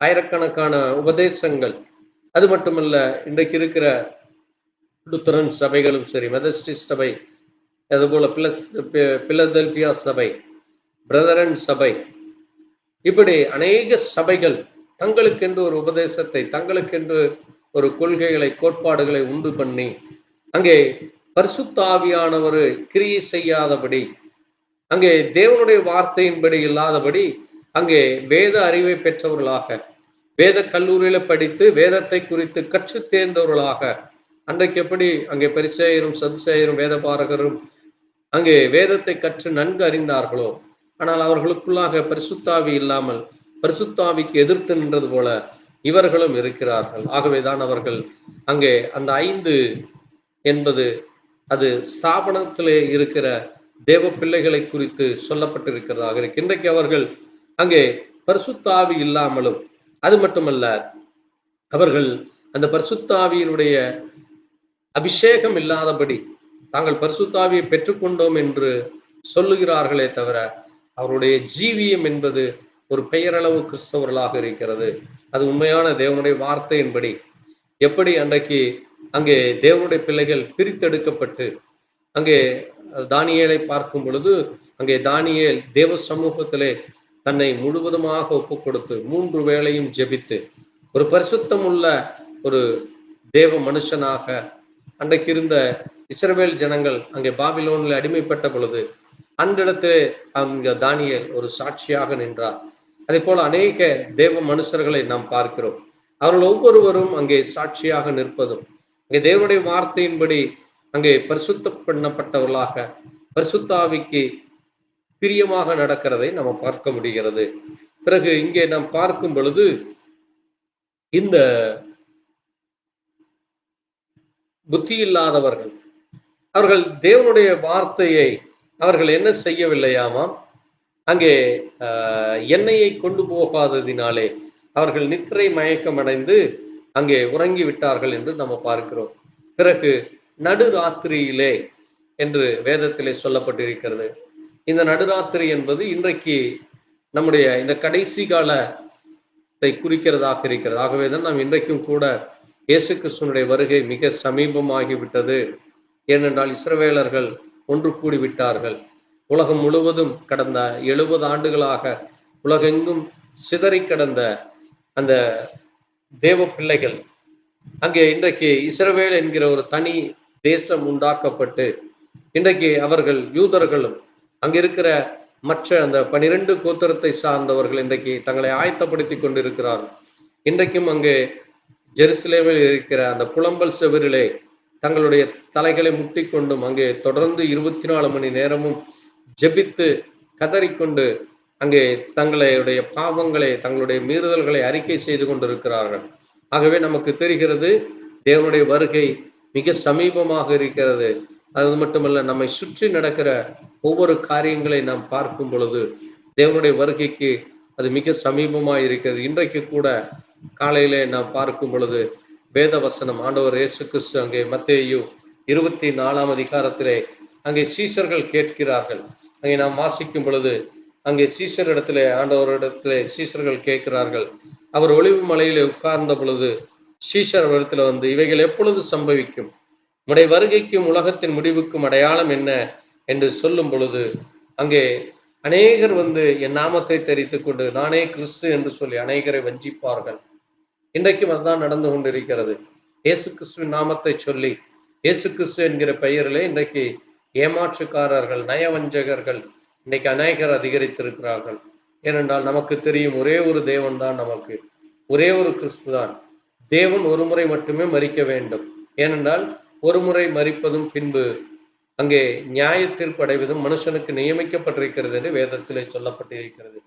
ஆயிரக்கணக்கான உபதேசங்கள். அது மட்டுமல்ல, இன்றைக்கு இருக்கிற லுத்தரன் சபைகளும் சரி, மெதடிஸ்ட் சபை, அதுபோல பிலதெல்பியா சபை, பிரதரன் சபை, இப்படி அநேக சபைகள் தங்களுக்கென்று ஒரு உபதேசத்தை, தங்களுக்கென்று ஒரு கொள்கைகளை, கோட்பாடுகளை உண்டு பண்ணி அங்கே பரிசுத்த ஆவியானவர் கிரியை செய்யாதபடி, அங்கே தேவனுடைய வார்த்தையின்படி இல்லாதபடி, அங்கே வேத அறிவை பெற்றவர்களாக, வேத கல்லூரியில படித்து வேதத்தை குறித்து கற்று தேர்ந்தவர்களாக, அன்றைக்கு எப்படி அங்கே பரிசேயரும் சதுசேயரும் வேத பாரகரும் அங்கே வேதத்தை கற்று நன்கு அறிந்தார்களோ, ஆனால் அவர்களுக்குள்ளாக பரிசுத்தாவி இல்லாமல் பரிசுத்தாவிக்கு எதிர்த்து நின்றது போல இவர்களும் இருக்கிறார்கள். ஆகவேதான் அவர்கள் அங்கே அந்த 5 என்பது அது ஸ்தாபனத்திலே இருக்கிற தேவ பிள்ளைகளை குறித்து சொல்லப்பட்டிருக்கிறதாக இருக்கு. இன்றைக்கு அவர்கள் அங்கே பரிசுத்தாவி இல்லாமலும், அது மட்டுமல்ல, அவர்கள் அந்த பரிசுத்தாவியினுடைய அபிஷேகம் இல்லாதபடி தாங்கள் பரிசுத்தாவியை பெற்றுக்கொண்டோம் என்று சொல்லுகிறார்களே தவிர அவருடைய ஜீவியம் என்பது ஒரு பெயரளவு கிறிஸ்தவர்களாக இருக்கிறது. அது உண்மையான தேவனுடைய வார்த்தையின்படி எப்படி அன்றைக்கு அங்கே தேவனுடைய பிள்ளைகள் பிரித்தெடுக்கப்பட்டு அங்கே தானியேலை பார்க்கும் பொழுது அங்கே தானியேல் தேவ சமூகத்திலே தன்னை முழுவதுமாக ஒப்பு கொடுத்து 3 வேளையும் ஜெபித்து ஒரு பரிசுத்தம் உள்ள ஒரு தேவ மனுஷனாக அன்றைக்கு இருந்த இஸ்ரவேல் ஜனங்கள் அங்கே பாபிலோனில் அடிமைப்பட்ட பொழுது அந்த இடத்திலே அங்க தானியேல் ஒரு சாட்சியாக நின்றார். அதே போல அநேக தேவ மனுஷர்களை நாம் பார்க்கிறோம். அவர்கள் ஒவ்வொருவரும் அங்கே சாட்சியாக நிற்பதும் அங்கே தேவனுடைய வார்த்தையின்படி அங்கே பரிசுத்த பண்ணப்பட்டவர்களாக பரிசுத்தாவிக்கு பிரியமாக நடக்கிறதை நம்ம பார்க்க முடிகிறது. பிறகு இங்கே நாம் பார்க்கும் பொழுது இந்த புத்தி இல்லாதவர்கள் அவர்கள் தேவனுடைய வார்த்தையை அவர்கள் என்ன செய்யவில்லையாமாம், அங்கே எண்ணெயை கொண்டு போகாததினாலே அவர்கள் நித்திரை மயக்கம் அடைந்து அங்கே உறங்கி விட்டார்கள் என்று நம்ம பார்க்கிறோம். பிறகு நடுராத்திரியிலே என்று வேதத்திலே சொல்லப்பட்டிருக்கிறது. இந்த நடுராத்திரி என்பது இன்றைக்கு நம்முடைய இந்த கடைசி காலத்தை குறிக்கிறதாக இருக்கிறது. ஆகவேதான் நாம் இன்றைக்கும் கூட இயேசு கிறிஸ்துவினுடைய வருகை மிக சமீபமாகிவிட்டது. ஏனென்றால் இஸ்ரவேலர்கள் ஒன்று கூடிவிட்டார்கள். உலகம் முழுவதும் கடந்த 70 ஆண்டுகளாக உலகெங்கும் சிதறி கிடந்த அந்த தேவ பிள்ளைகள் அங்கே இன்றைக்கு இஸ்ரவேல் என்கிற ஒரு தனி தேசம் உண்டாக்கப்பட்டு இன்றைக்கு அவர்கள் யூதர்களும் அங்க இருக்கிற மற்ற அந்த 12 கோத்திரத்தை சார்ந்தவர்கள் இன்றைக்கு தங்களை ஆயத்தப்படுத்தி கொண்டிருக்கிறார்கள். இன்றைக்கும் அங்கே ஜெருசலேமில் இருக்கிற அந்த புலம்பல் செவரிலே தங்களுடைய தலைகளை முட்டிக்கொண்டும் அங்கே தொடர்ந்து 24 மணி நேரமும் ஜெபித்து கதறிக்கொண்டு அங்கே தங்களுடைய பாவங்களை, தங்களுடைய மீறுதல்களை அறிக்கை செய்து கொண்டிருக்கிறார்கள். ஆகவே நமக்கு தெரிகிறது தேவனுடைய வருகை மிக சமீபமாக இருக்கிறது. அது மட்டுமல்ல, நம்மை சுற்றி நடக்கிற ஒவ்வொரு காரியங்களை நாம் பார்க்கும் பொழுது தேவனுடைய வருகைக்கு அது மிக சமீபமாக இருக்கிறது. இன்றைக்கு கூட காலையிலே நாம் பார்க்கும் பொழுது வேத வசனம் ஆண்டவர் இயேசு கிறிஸ்து அங்கே மத்தேயு 24ஆம் அதிகாரத்திலே அங்கே சீஷர்கள் கேட்கிறார்கள். அங்கே நாம் வாசிக்கும் பொழுது அங்கே சீஷர் இடத்திலே ஆண்டவரிடத்திலே சீஷர்கள் கேட்கிறார்கள். அவர் ஒலிவு மலையிலே உட்கார்ந்த பொழுது சீஷர் இடத்துல வந்து, இவைகள் எப்பொழுது சம்பவிக்கும், உடைய வருகைக்கும் உலகத்தின் முடிவுக்கும் அடையாளம் என்ன என்று சொல்லும் பொழுது அங்கே அநேகர் வந்து என் நாமத்தை தெரிவித்துக் கொண்டு நானே கிறிஸ்து என்று சொல்லி அநேகரை வஞ்சிப்பார்கள். இன்றைக்கும் அதுதான் நடந்து கொண்டிருக்கிறது. இயேசு கிறிஸ்துவின் நாமத்தை சொல்லி இயேசு கிறிஸ்து என்கிற பெயரிலே இன்றைக்கு ஏமாற்றுக்காரர்கள், நயவஞ்சகர்கள் இன்னைக்கு அநேகர் அதிகரித்திருக்கிறார்கள். ஏனென்றால் நமக்கு தெரியும் ஒரே ஒரு தேவன் தான், நமக்கு ஒரே ஒரு கிறிஸ்து தான். தேவன் ஒரு முறை மட்டுமே மரிக்க வேண்டும். ஏனென்றால் ஒரு முறை மரிப்பதும் பின்பு அங்கே நியாய தீர்ப்பு அடைவதும் மனுஷனுக்கு நியமிக்கப்பட்டிருக்கிறது என்று வேதத்திலே சொல்லப்பட்டிருக்கிறது.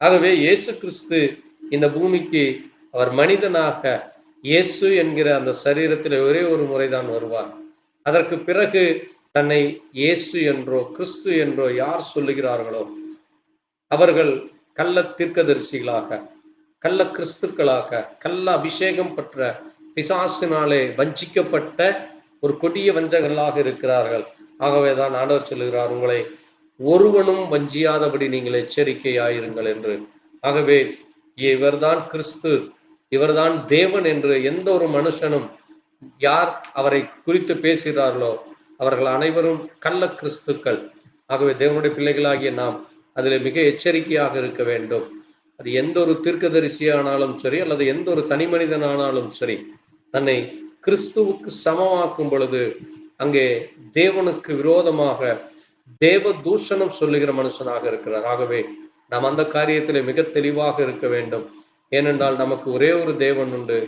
ஆகவே இயேசு கிறிஸ்து இந்த பூமிக்கு அவர் மனிதனாக இயேசு என்கிற அந்த சரீரத்தில் ஒரே ஒரு முறைதான் வருவார். அதற்கு பிறகு தன்னை இயேசு என்றோ கிறிஸ்து என்றோ யார் சொல்லுகிறார்களோ அவர்கள் கள்ள தீர்க்கதரிசிகளாக, கள்ள கிறிஸ்துக்களாக, கள்ள அபிஷேகம் பெற்ற பிசாசினாலே வஞ்சிக்கப்பட்ட ஒரு கொடிய வஞ்சகர்களாக இருக்கிறார்கள். ஆகவேதான் ஆண்டவர் சொல்லுகிறார், உங்களை ஒருவனும் வஞ்சியாதபடி நீங்கள் எச்சரிக்கையாயிருங்கள் என்று. ஆகவே இவர்தான் கிறிஸ்து, இவர்தான் தேவன் என்று எந்த ஒரு மனுஷனும் யார் அவரை குறித்து பேசுகிறார்களோ அவர்கள் அனைவரும் கள்ள கிறிஸ்துக்கள். ஆகவே தேவனுடைய பிள்ளைகளாகிய நாம் அதில் மிக எச்சரிக்கையாக இருக்க வேண்டும். அது எந்த ஒரு தீர்க்கதரிசியானாலும் சரி, அல்லது எந்த ஒரு தனி மனிதனானாலும் சரி, தன்னை கிறிஸ்துவுக்கு சமமாக்கும் பொழுது அங்கே தேவனுக்கு விரோதமாக தேவ தூஷணம் சொல்லுகிற மனுஷனாக இருக்கிறார். ஆகவே நாம் அந்த காரியத்தில் மிக தெளிவாக இருக்க வேண்டும். ஏனென்றால் நமக்கு ஒரே ஒரு தேவன் உண்டு.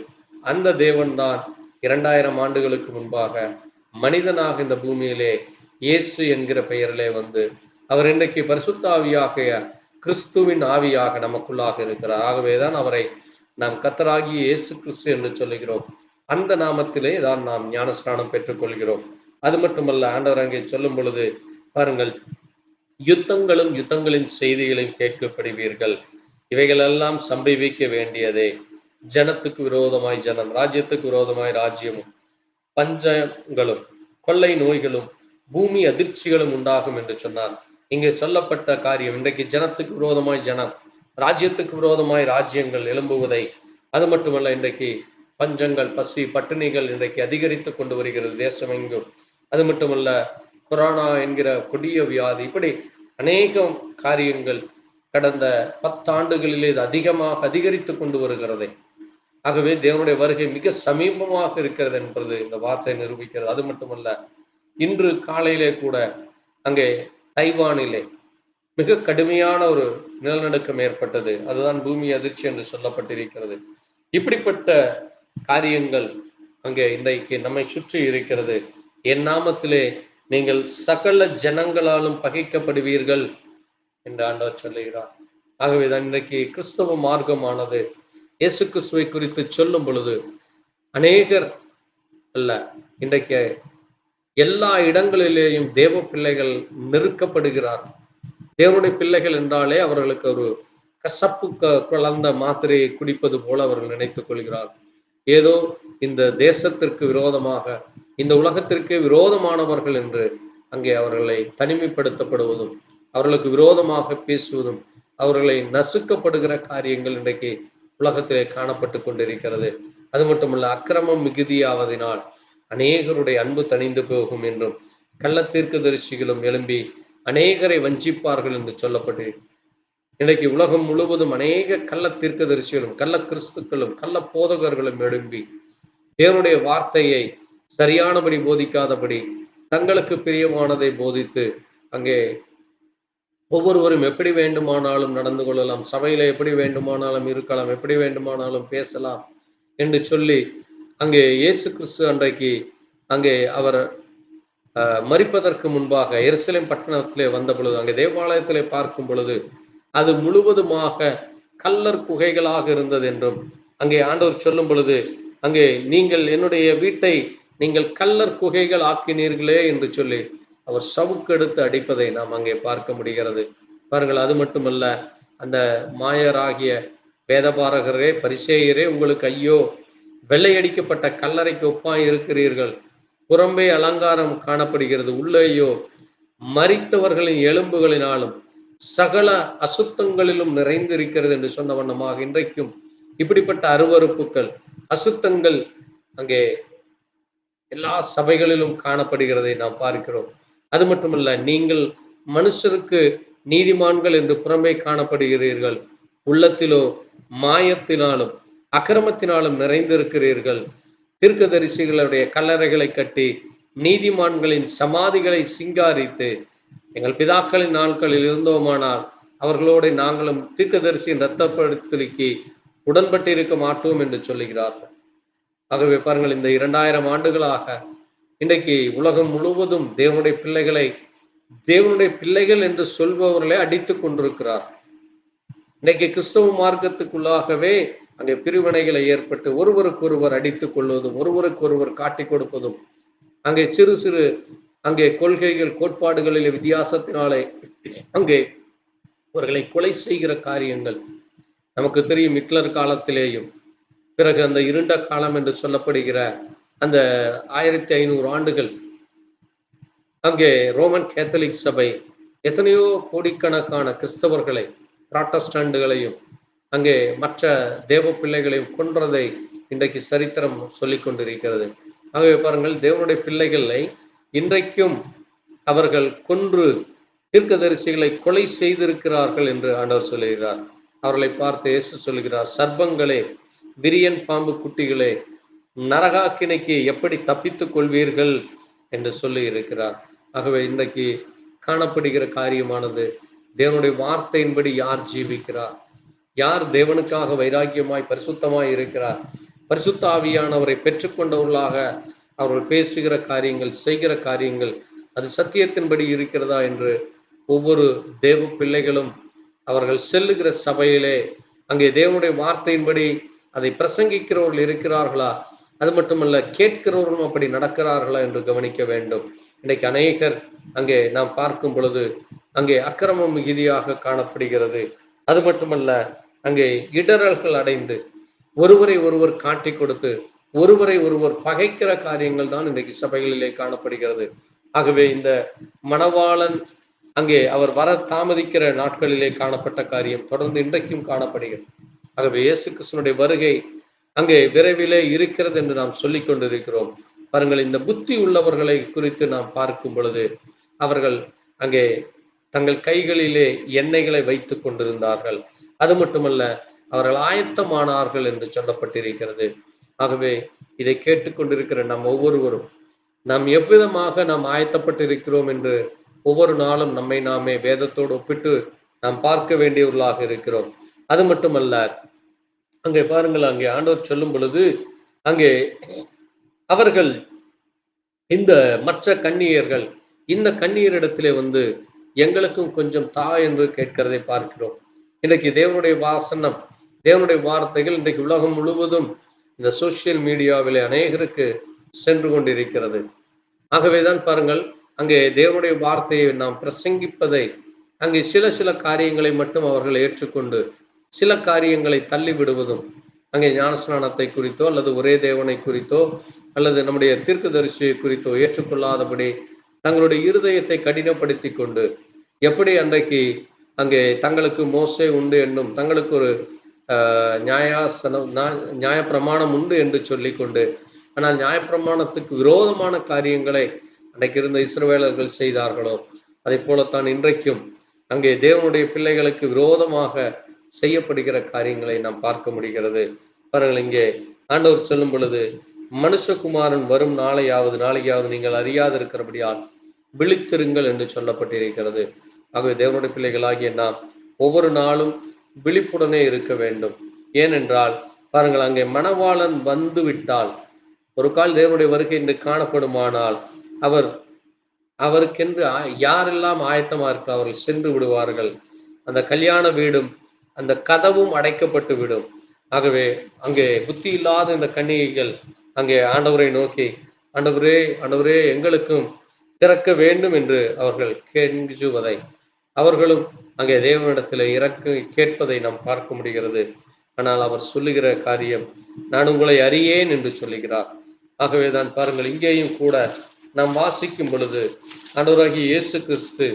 அந்த தேவன் தான் 2000 ஆண்டுகளுக்கு முன்பாக மனிதனாக இந்த பூமியிலே இயேசு என்கிற பெயரிலே வந்து அவர் இன்றைக்கு பரிசுத்த ஆவியாக கிறிஸ்துவின் ஆவியாக நமக்குள்ளாக இருக்கிறார். ஆகவேதான் அவரை நாம் கர்த்தராகிய இயேசு கிறிஸ்து என்று சொல்லுகிறோம். அந்த நாமத்திலே தான் நாம் ஞானஸ்நானம் பெற்றுக்கொள்கிறோம். அது மட்டுமல்ல, ஆண்டவர் அங்கே சொல்லும் பொழுது பாருங்கள், யுத்தங்களும் யுத்தங்களின் செய்திகளையும் கேட்கப்படுவீர்கள், இவைகளெல்லாம் சம்பவிக்க வேண்டியதே. ஜனத்துக்கு விரோதமாய் ஜனம், ராஜ்யத்துக்கு விரோதமாய் ராஜ்யமும், பஞ்சங்களும் கொள்ளை நோய்களும் பூமி அதிர்ச்சிகளும் உண்டாகும் என்று சொன்னார். இங்கே சொல்லப்பட்ட காரியம் இன்றைக்கு ஜனத்துக்கு விரோதமாய் ஜனம், ராஜ்யத்துக்கு விரோதமாய் ராஜ்யங்கள் எழும்புவதை, அது மட்டுமல்ல இன்றைக்கு பஞ்சங்கள், பசி, பட்டினிகள் இன்றைக்கு அதிகரித்து கொண்டு வருகிறது தேசம் எங்கும். அது மட்டுமல்ல கொரோனா என்கிற கொடிய வியாதி, இப்படி அநேகம் காரியங்கள் கடந்த 10 ஆண்டுகளிலே இது அதிகமாக அதிகரித்து கொண்டு வருகிறது. ஆகவே தேவனுடைய வருகை மிக சமீபமாக இருக்கிறது என்பது இந்த வார்த்தை நிரூபிக்கிறது. அது மட்டுமல்ல, இன்று காலையிலே கூட அங்கே தைவானிலே மிக கடுமையான ஒரு நிலநடுக்கம் ஏற்பட்டது. அதுதான் பூமி அதிர்ச்சி என்று சொல்லப்பட்டிருக்கிறது. இப்படிப்பட்ட காரியங்கள் அங்கே இன்றைக்கு நம்மை சுற்றி இருக்கிறது. என் நாமத்திலே நீங்கள் சகல ஜனங்களாலும் பகைக்கப்படுவீர்கள் என்று ஆண்டவர் சொல்லுகிறார். ஆகவேதான் இன்றைக்கு கிறிஸ்தவ மார்க்கமானது இயேசு கிறிஸ்துவை குறித்து சொல்லும் பொழுது அநேகர் அல்ல, இன்றைக்கு எல்லா இடங்களிலேயும் தேவ பிள்ளைகள் நெருக்கப்படுகிறார். தேவனுடைய பிள்ளைகள் என்றாலே அவர்களுக்கு ஒரு கசப்பு கலந்த மாத்திரையை குடிப்பது போல அவர்கள் நினைத்துக் கொள்கிறார். ஏதோ இந்த தேசத்திற்கு விரோதமாக, இந்த உலகத்திற்கு விரோதமானவர்கள் என்று அங்கே அவர்களை தனிமைப்படுத்தப்படுவதும், அவர்களுக்கு விரோதமாக பேசுவதும், அவர்களை நசுக்கப்படுகிற காரியங்கள் இன்றைக்கு உலகத்திலே காணப்பட்டு கொண்டிருக்கிறது. அது மட்டுமல்ல, அக்கிரமம் மிகுதியாவதினால் அநேகருடைய அன்பு தணிந்து போகும் என்றும், கள்ள தீர்க்கதரிசிகளும் எழும்பி அநேகரை வஞ்சிப்பார்கள் என்று சொல்லப்பட்டு இன்றைக்கு உலகம் முழுவதும் அநேக கள்ள தீர்க்கதரிசிகளும், கள்ள கிறிஸ்துக்களும், கள்ள போதகர்களும் எழும்பி தேவனுடைய வார்த்தையை சரியானபடி போதிக்காதபடி தங்களுக்கு பிரியமானதை போதித்து அங்கே ஒவ்வொருவரும் எப்படி வேண்டுமானாலும் நடந்து கொள்ளலாம், சபையில எப்படி வேண்டுமானாலும் இருக்கலாம், எப்படி வேண்டுமானாலும் பேசலாம் என்று சொல்லி அங்கே இயேசு கிறிஸ்து அன்றைக்கு அங்கே அவர் மரிப்பதற்கு முன்பாக எருசலேம் பட்டணத்திலே வந்த பொழுது, அங்கே தேவாலயத்திலே பார்க்கும் பொழுது அது முழுவதுமாக கல்லர் குகைகளாக இருந்தது என்றும், அங்கே ஆண்டவர் சொல்லும் பொழுது அங்கே நீங்கள் என்னுடைய வீட்டை நீங்கள் கல்லர் குகைகள் ஆக்கினீர்களே என்று சொல்லி அவர் சவுக்கு எடுத்து அடிப்பதை நாம் அங்கே பார்க்க முடிகிறது. பாருங்கள், அது மட்டுமல்ல, அந்த மாயராகிய வேதபாரகரே, பரிசேயரே, உங்களுக்கு ஐயோ, வெள்ளையடிக்கப்பட்ட கல்லறைக்கு ஒப்பாய் இருக்கிறீர்கள். புறம்பே அலங்காரம் காணப்படுகிறது, உள்ளேயோ மரித்தவர்களின் எலும்புகளினாலும் சகல அசுத்தங்களிலும் நிறைந்து இருக்கிறது என்று சொன்ன வண்ணமாக இன்றைக்கும் இப்படிப்பட்ட அருவருப்புகள், அசுத்தங்கள் அங்கே எல்லா சபைகளிலும் காணப்படுகிறதை நாம் பார்க்கிறோம். அது மட்டுமல்ல, நீங்கள் மனுஷருக்கு நீதிமான்கள் என்று புறம்பே காணப்படுகிறீர்கள், உள்ளத்திலோ மாயத்தினாலும் அக்கிரமத்தினாலும் நிறைந்திருக்கிறீர்கள். தீர்க்கதரிசிகளுடைய கல்லறைகளை கட்டி நீதிமான்களின் சமாதிகளை சிங்காரித்து எங்கள் பிதாக்களின் நாட்களில் இருந்தோமானால் அவர்களோடு நாங்களும் தீர்க்கதரிசியின் இரத்தப்படுத்தலுக்கு உடன்பட்டு இருக்க மாட்டோம் என்று சொல்லுகிறார்கள். ஆகவே பாருங்கள், இந்த 2000 ஆண்டுகளாக இன்றைக்கு உலகம் முழுவதும் தேவனுடைய பிள்ளைகள் என்று சொல்பவர்களை அடித்துக் கொண்டிருக்கிறார். இன்றைக்கு கிறிஸ்தவ மார்க்கத்துக்குள்ளாகவே அங்கே பிரிவினைகளை ஏற்பட்டு ஒருவருக்கொருவர் அடித்துக் கொள்வதும் ஒருவருக்கொருவர் காட்டிக் கொடுப்பதும், அங்கே சிறு சிறு அங்கே கொள்கைகள் கோட்பாடுகளில் வித்தியாசத்தினாலே அங்கே அவர்களை கொலை செய்கிற காரியங்கள் நமக்கு தெரியும். ஹிட்லர் காலத்திலேயும் பிறகு அந்த இருண்ட காலம் என்று சொல்லப்படுகிற அந்த 1500 ஆண்டுகள் அங்கே ரோமன் கேத்தலிக் சபை எத்தனையோ கோடிக்கணக்கான கிறிஸ்தவர்களை, புராட்டஸ்டண்டுகளையும் அங்கே மற்ற தேவ பிள்ளைகளையும் கொன்றதை இன்றைக்கு சரித்திரம் சொல்லிக் கொண்டிருக்கிறது. ஆகவே பாருங்கள், தேவனுடைய பிள்ளைகளை இன்றைக்கும் அவர்கள் கொன்று தீர்க்கதரிசிகளை கொலை செய்திருக்கிறார்கள் என்று ஆண்டவர் சொல்லுகிறார். அவர்களை பார்த்து இயேசு சொல்லுகிறார், சர்ப்பங்களே, விரியன் பாம்பு குட்டிகளே, நரகாக்கினைக்கு எப்படி தப்பித்துக் கொள்வீர்கள் என்று சொல்லி இருக்கிறார். ஆகவே இன்றைக்கு காணப்படுகிற காரியமானது, தேவனுடைய வார்த்தையின்படி யார் ஜீவிக்கிறார், யார் தேவனுக்காக வைராக்கியமாய் பரிசுத்தமாய் இருக்கிறார், பரிசுத்த ஆவியானவரை பெற்றுக்கொண்டவர்களாக அவர்கள் பேசுகிற காரியங்கள், செய்கிற காரியங்கள் அது சத்தியத்தின்படி இருக்கிறதா என்று ஒவ்வொரு தேவ பிள்ளைகளும் அவர்கள் செல்லுகிற சபையிலே அங்கே தேவனுடைய வார்த்தையின்படி அதை பிரசங்கிக்கிறவர்கள் இருக்கிறார்களா, அது மட்டுமல்ல கேட்கிறவர்களும் அப்படி நடக்கிறார்களா என்று கவனிக்க வேண்டும். இன்னைக்கு அநேகர் அங்கே நாம் பார்க்கும் பொழுது அங்கே அக்கிரமம் மிகுதியாக காணப்படுகிறது. அது மட்டுமல்ல, அங்கே இடரல்கள் அடைந்து ஒருவரை ஒருவர் காட்டி கொடுத்து ஒருவரை ஒருவர் பகைக்கிற காரியங்கள் தான் இன்றைக்கு சபைகளிலே காணப்படுகிறது. ஆகவே இந்த மணவாளன் அங்கே அவர் வர தாமதிக்கிற நாட்களிலே காணப்பட்ட காரியம் தொடர்ந்து இன்றைக்கும் காணப்படுகிறது. ஆகவே இயேசு கிறிஸ்துவினுடைய வருகை அங்கே விரைவிலே இருக்கிறது என்று நாம் சொல்லிக் கொண்டிருக்கிறோம். பாருங்கள், இந்த புத்தி உள்ளவர்களை குறித்து நாம் பார்க்கும் பொழுது அவர்கள் அங்கே தங்கள் கைகளிலே எண்ணெய்களை வைத்துக் கொண்டிருந்தார்கள். அது மட்டுமல்ல, அவர்கள் ஆயத்தமானார்கள் என்று சொல்லப்பட்டிருக்கிறது. ஆகவே இதை கேட்டுக்கொண்டிருக்கிற நாம் ஒவ்வொருவரும் நாம் எவ்விதமாக நாம் ஆயத்தப்பட்டிருக்கிறோம் என்று ஒவ்வொரு நாளும் நம்மை நாமே வேதத்தோடு ஒப்பிட்டு நாம் பார்க்க வேண்டியவர்களாக இருக்கிறோம். அது மட்டுமல்ல, அங்கே பாருங்கள், அங்கே ஆண்டவர் சொல்லும் பொழுது அங்கே அவர்கள் இந்த மற்ற கன்னியர்கள் இந்த கன்னியரிடத்திலே வந்து எங்களுக்கும் கொஞ்சம் தா என்று கேட்கிறதை பார்க்கிறோம். இன்றைக்கு தேவனுடைய வாசனம், தேவனுடைய வார்த்தைகள் இன்றைக்கு உலகம் முழுவதும் இந்த சோசியல் மீடியாவிலே அநேகருக்கு சென்று கொண்டிருக்கிறது. ஆகவேதான் பாருங்கள், அங்கே தேவனுடைய வார்த்தையை நாம் பிரசங்கிப்பதை அங்கே சில காரியங்களை மட்டும் அவர்கள் ஏற்றுக்கொண்டு சில காரியங்களை தள்ளி விடுவதும், அங்கே ஞானஸ்நானத்தை குறித்தோ அல்லது ஒரே தேவனை குறித்தோ அல்லது நம்முடைய தீர்க்கதரிசியை குறித்தோ ஏற்றுக்கொள்ளாதபடி தங்களுடைய இருதயத்தை கடினப்படுத்தி கொண்டு எப்படி அன்றைக்கு அங்கே தங்களுக்கு மோசே உண்டு என்றும் தங்களுக்கு ஒரு நியாயப்பிரமாணம் உண்டு என்று சொல்லி கொண்டு, ஆனால் நியாயப்பிரமாணத்துக்கு விரோதமான காரியங்களை அன்றைக்கு இருந்த இஸ்ரவேலர்கள் செய்தார்களோ அதை போலத்தான் இன்றைக்கும் அங்கே தேவனுடைய பிள்ளைகளுக்கு விரோதமாக செய்யப்படுகிற காரியங்களை நாம் பார்க்க முடிகிறது. பாருங்கள், இங்கே ஆண்டவர் சொல்லும் பொழுது, மனுஷகுமாரன் வரும் நாளையாவது நீங்கள் அறியாதிருக்கிறபடியால் விழித்திருங்கள் என்று சொல்லப்பட்டிருக்கிறது. ஆகவே தேவனுடைய பிள்ளைகளாகிய நாம் ஒவ்வொரு நாளும் விழிப்புடனே இருக்க வேண்டும். ஏனென்றால் பாருங்கள், அங்கே மணவாளன் வந்து விட்டால், ஒரு கால் தேவனுடைய வருகை என்று காணப்படுமானால் அவருக்கென்று யாரெல்லாம் ஆயத்தமா இருக்கிற அவர்கள் சென்று விடுவார்கள். அந்த கல்யாண வீடும் அந்த கதவும் அடைக்கப்பட்டு விடும். ஆகவே அங்கே புத்தி இல்லாத இந்த கன்னிகைகள் அங்கே ஆண்டவரை நோக்கி, ஆண்டவரே எங்களுக்கும் திறக்க வேண்டும் என்று அவர்கள் கெஞ்சுவதை, அவர்களும் அங்கே தேவனிடத்தில் கேட்பதை நாம் பார்க்க முடிகிறது. ஆனால் அவர் சொல்லுகிற காரியம், நான் உங்களை அறியேன் என்று சொல்லுகிறார். ஆகவேதான் பாருங்கள், இங்கேயும் கூட நாம் வாசிக்கும் பொழுது ஆண்டவராகிய இயேசு கிறிஸ்து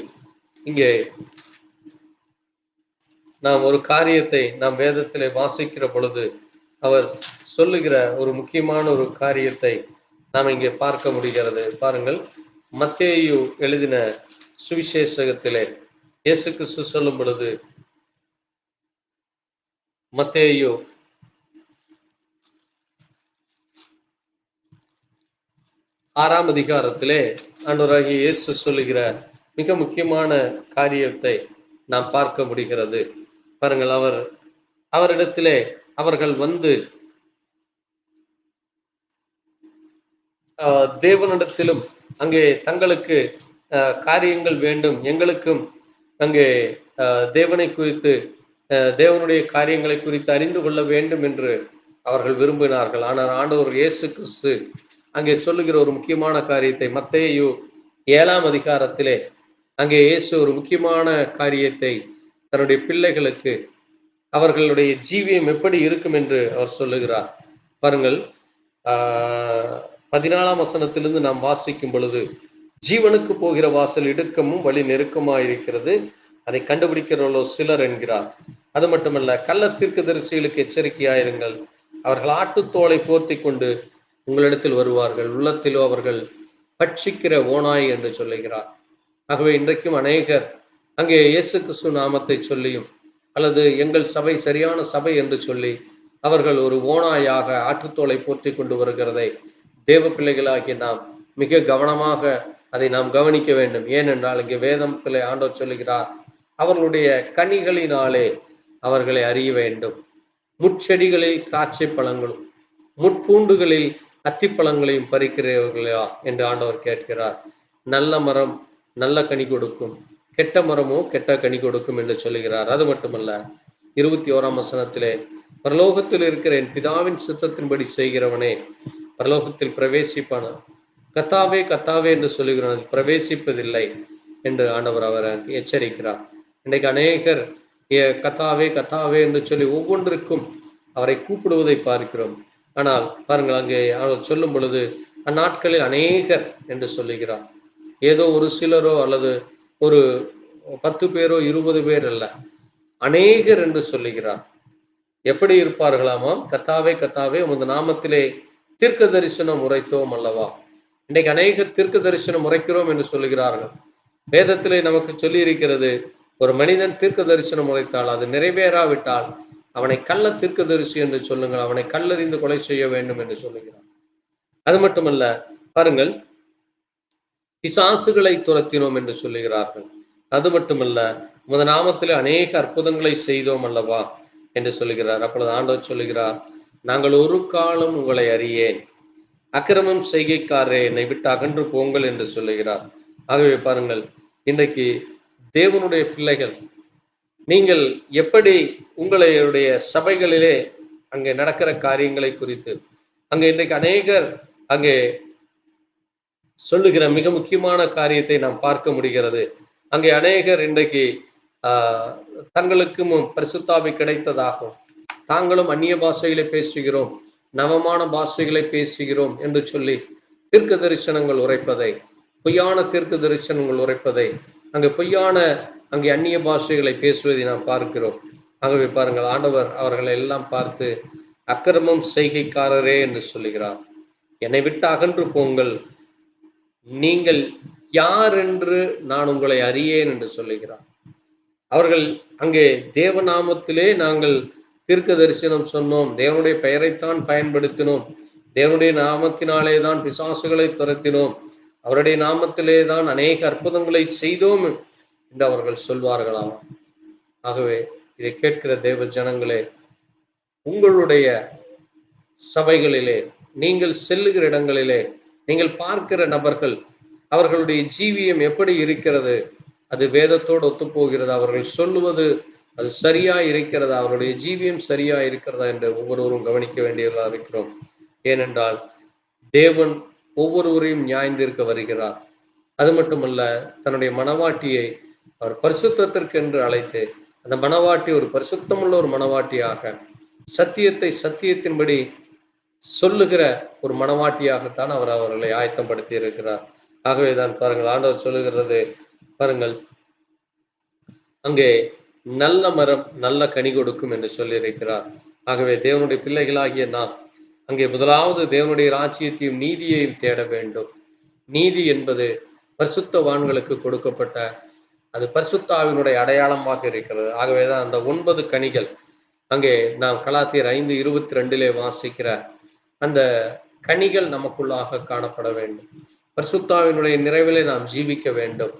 இங்கே நாம் ஒரு காரியத்தை நாம் வேதத்திலே வாசிக்கிற பொழுது அவர் சொல்லுகிற ஒரு முக்கியமான ஒரு காரியத்தை நாம் இங்கே பார்க்க முடிகிறது. பாருங்கள், மத்தேயு எழுதின சுவிசேஷகத்திலே இயேசு கிறிஸ்து சொல்லும் பொழுது, மத்தேயு 6ஆம் அதிகாரத்திலே ஆண்டவராகிய இயேசு சொல்லுகிற மிக முக்கியமான காரியத்தை நாம் பார்க்க முடிகிறது. பாருங்கள், அவரிடத்திலே அவர்கள் வந்து தேவனிடத்திலும் அங்கே தங்களுக்கு காரியங்கள் வேண்டும், எங்களுக்கும் அங்கே தேவனை குறித்து தேவனுடைய காரியங்களை குறித்து அறிந்து கொள்ள வேண்டும் என்று அவர்கள் விரும்பினார்கள். ஆனால் ஆண்டவர் இயேசு கிறிஸ்து அங்கே சொல்லுகிற ஒரு முக்கியமான காரியத்தை மத்தேயு 7ஆம் அதிகாரத்திலே அங்கே இயேசு ஒரு முக்கியமான காரியத்தை தன்னுடைய பிள்ளைகளுக்கு அவர்களுடைய ஜீவியம் எப்படி இருக்கும் என்று அவர் சொல்லுகிறார். பாருங்கள், 14ஆம் வசனத்திலிருந்து நாம் வாசிக்கும் பொழுது, ஜீவனுக்கு போகிற வாசல் இடுக்கமும் வழி நெருக்கமாயிருக்கிறது, அதை கண்டுபிடிக்கிறவர்களோ சிலர் என்கிறார். அது மட்டுமல்ல, கள்ள தீர்க்கதரிசிகளுக்கு எச்சரிக்கையாயிருங்கள், அவர்கள் ஆட்டுத்தோலை போர்த்தி கொண்டு உங்களிடத்தில் வருவார்கள், உள்ளத்திலோ அவர்கள் பட்சிக்கிற ஓநாய் என்று சொல்லுகிறார். ஆகவே இன்றைக்கும் அநேகர் அங்கே இயேசு கிறிஸ்து நாமத்தை சொல்லியும் அல்லது எங்கள் சபை சரியான சபை என்று சொல்லி அவர்கள் ஒரு ஓநாயாக ஆற்றுத்தோலை போர்த்தி கொண்டு வருகிறதை தேவ பிள்ளைகளாகிய நாம் மிக கவனமாக அதை நாம் கவனிக்க வேண்டும். ஏனென்றால் இங்கே வேதத்திலே ஆண்டவர் சொல்லுகிறார், அவர்களுடைய கனிகளினாலே அவர்களை அறிய வேண்டும். முட்செடிகளில் திராட்சை பழங்களும் முட்பூண்டுகளில் அத்திப்பழங்களையும் பறிக்கிறவர்களா என்று ஆண்டவர் கேட்கிறார். நல்ல மரம் நல்ல கனி கொடுக்கும், கெட்ட மரமோ கெட்ட கனி கொடுக்கும் என்று சொல்லுகிறார். அது மட்டுமல்ல, 21ஆம் வசனத்திலே, பரலோகத்தில் இருக்கிற என் பிதாவின் சித்தத்தின்படி செய்கிறவனே பரலோகத்தில் பிரவேசிப்பான, கத்தாவே கத்தாவே என்று சொல்லுகிறவன் பிரவேசிப்பதில்லை என்று ஆண்டவர் அவரை எச்சரிக்கிறார். இன்றைக்கு அநேகர் கத்தாவே கத்தாவே என்று சொல்லி ஒவ்வொன்றிற்கும் அவரை கூப்பிடுவதை பார்க்கிறோம். ஆனால் பாருங்கள், அங்கே அவர் சொல்லும் பொழுது அந்நாட்களில் அநேகர் என்று சொல்லுகிறார். ஏதோ ஒரு சிலரோ அல்லது ஒரு 10 பேரோ 20 பேர் அல்ல, அநேகர் என்று சொல்லுகிறார். எப்படி இருப்பார்களாமாம்? கத்தாவே கத்தாவே உமது நாமத்திலே தீர்க்க தரிசனம் உரைத்தோம் அல்லவா. இன்றைக்கு அநேகர் தீர்க்க தரிசனம் உரைக்கிறோம் என்று சொல்லுகிறார்கள். வேதத்திலே நமக்கு சொல்லி இருக்கிறது, ஒரு மனிதன் தீர்க்க தரிசனம் உரைத்தால் அது நிறைவேறாவிட்டால் அவனை கள்ள தீர்க்க தரிசி என்று சொல்லுங்கள், அவனை கல்லறிந்து கொலை செய்ய வேண்டும் என்று சொல்லுகிறார். அது மட்டுமல்ல, பாருங்கள், பிசாசுகளை துரத்தினோம் என்று சொல்லுகிறார்கள். அது மட்டுமல்ல, உமது நாமத்திலே அநேக அற்புதங்களை செய்தோம் அல்லவா என்று சொல்லுகிறார். அப்பொழுது ஆண்டவர் சொல்லுகிறார், நாங்கள் ஒரு காலம் உங்களை அறியேன், அக்கிரமம் செய்கைக்காரே என்னை விட்டு அகன்று போங்கள் என்று சொல்லுகிறார். ஆகவே பாருங்கள், இன்றைக்கு தேவனுடைய பிள்ளைகள் நீங்கள் எப்படி உங்களுடைய சபைகளிலே அங்கே நடக்கிற காரியங்களை குறித்து அங்கே இன்றைக்கு அநேகர் அங்கே சொல்லுகிற மிக முக்கியமான காரியத்தை நாம் பார்க்க முடிகிறது. அங்கே அநேகர் இன்றைக்கு தங்களுக்கும் பரிசுத்தாவி கிடைத்ததாகும், தாங்களும் அந்நிய பாஷைகளை பேசுகிறோம், நவமான பாஷைகளை பேசுகிறோம் என்று சொல்லி தீர்க்க தரிசனங்கள் உரைப்பதை, பொய்யான தீர்க்க தரிசனங்கள் உரைப்பதை, அங்கே அந்நிய பாஷைகளை பேசுவதை நாம் பார்க்கிறோம். ஆகவே பாருங்கள், ஆண்டவர் அவர்களை எல்லாம் பார்த்து அக்கிரமம் செய்கைக்காரரே என்று சொல்லுகிறார். என்னை விட்டு அகன்று போங்கள், நீங்கள் யார் என்று நான் உங்களை அறியேன் என்று சொல்லுகிறார். அவர்கள் அங்கே தேவநாமத்திலே நாங்கள் தீர்க்க தரிசனம் சொன்னோம், தேவனுடைய பெயரைத்தான் பயன்படுத்தினோம், தேவனுடைய நாமத்தினாலே தான் பிசாசுகளை துரத்தினோம், அவருடைய நாமத்திலே தான் அநேக அற்புதங்களை செய்தோம் என்று அவர்கள் சொல்வார்களாம். ஆகவே இதை கேட்கிற தேவ ஜனங்களே, உங்களுடைய சபைகளிலே, நீங்கள் செல்லுகிற இடங்களிலே, நீங்கள் பார்க்கிற நபர்கள் அவர்களுடைய ஜீவியம் எப்படி இருக்கிறது, அது வேதத்தோடு ஒத்துப்போகிறதா, அவர்கள் சொல்லுவது அது சரியா இருக்கிறதா, அவருடைய ஜீவியம் சரியா இருக்கிறதா என்று ஒவ்வொருவரும் கவனிக்க வேண்டியதாக இருக்கிறோம். ஏனென்றால் தேவன் ஒவ்வொருவரையும் நியாயந்திருக்க வருகிறார். அது மட்டுமல்ல, தன்னுடைய மனவாட்டியை அவர் பரிசுத்தத்திற்கென்று அழைத்து அந்த மனவாட்டி ஒரு பரிசுத்தமுள்ள ஒரு மனவாட்டியாக, சத்தியத்தை சத்தியத்தின்படி சொல்லுகிற ஒரு மனவாட்டியாகத்தான் அவர் அவர்களை ஆயத்தப்படுத்தி இருக்கிறார். ஆகவேதான் பாருங்கள், ஆண்டவர் சொல்லுகிறது, பாருங்கள், அங்கே நல்ல மரம் நல்ல கனி கொடுக்கும் என்று சொல்லியிருக்கிறார். ஆகவே தேவனுடைய பிள்ளைகளாகிய நாம் அங்கே முதலாவது தேவனுடைய ராஜ்யத்தையும் நீதியையும் தேட வேண்டும். நீதி என்பது பரிசுத்தவான்களுக்கு கொடுக்கப்பட்ட, அது பரிசுத்தாவினுடைய அடையாளமாக இருக்கிறது. ஆகவேதான் அந்த 9 கனிகள் அங்கே நாம் கலாத்தியர் 5:22 வாசிக்கிற அந்த கனிகள் நமக்குள்ளாக காணப்பட வேண்டும். பரிசுத்தாவினுடைய நிறைவிலே நாம் ஜீவிக்க வேண்டும்.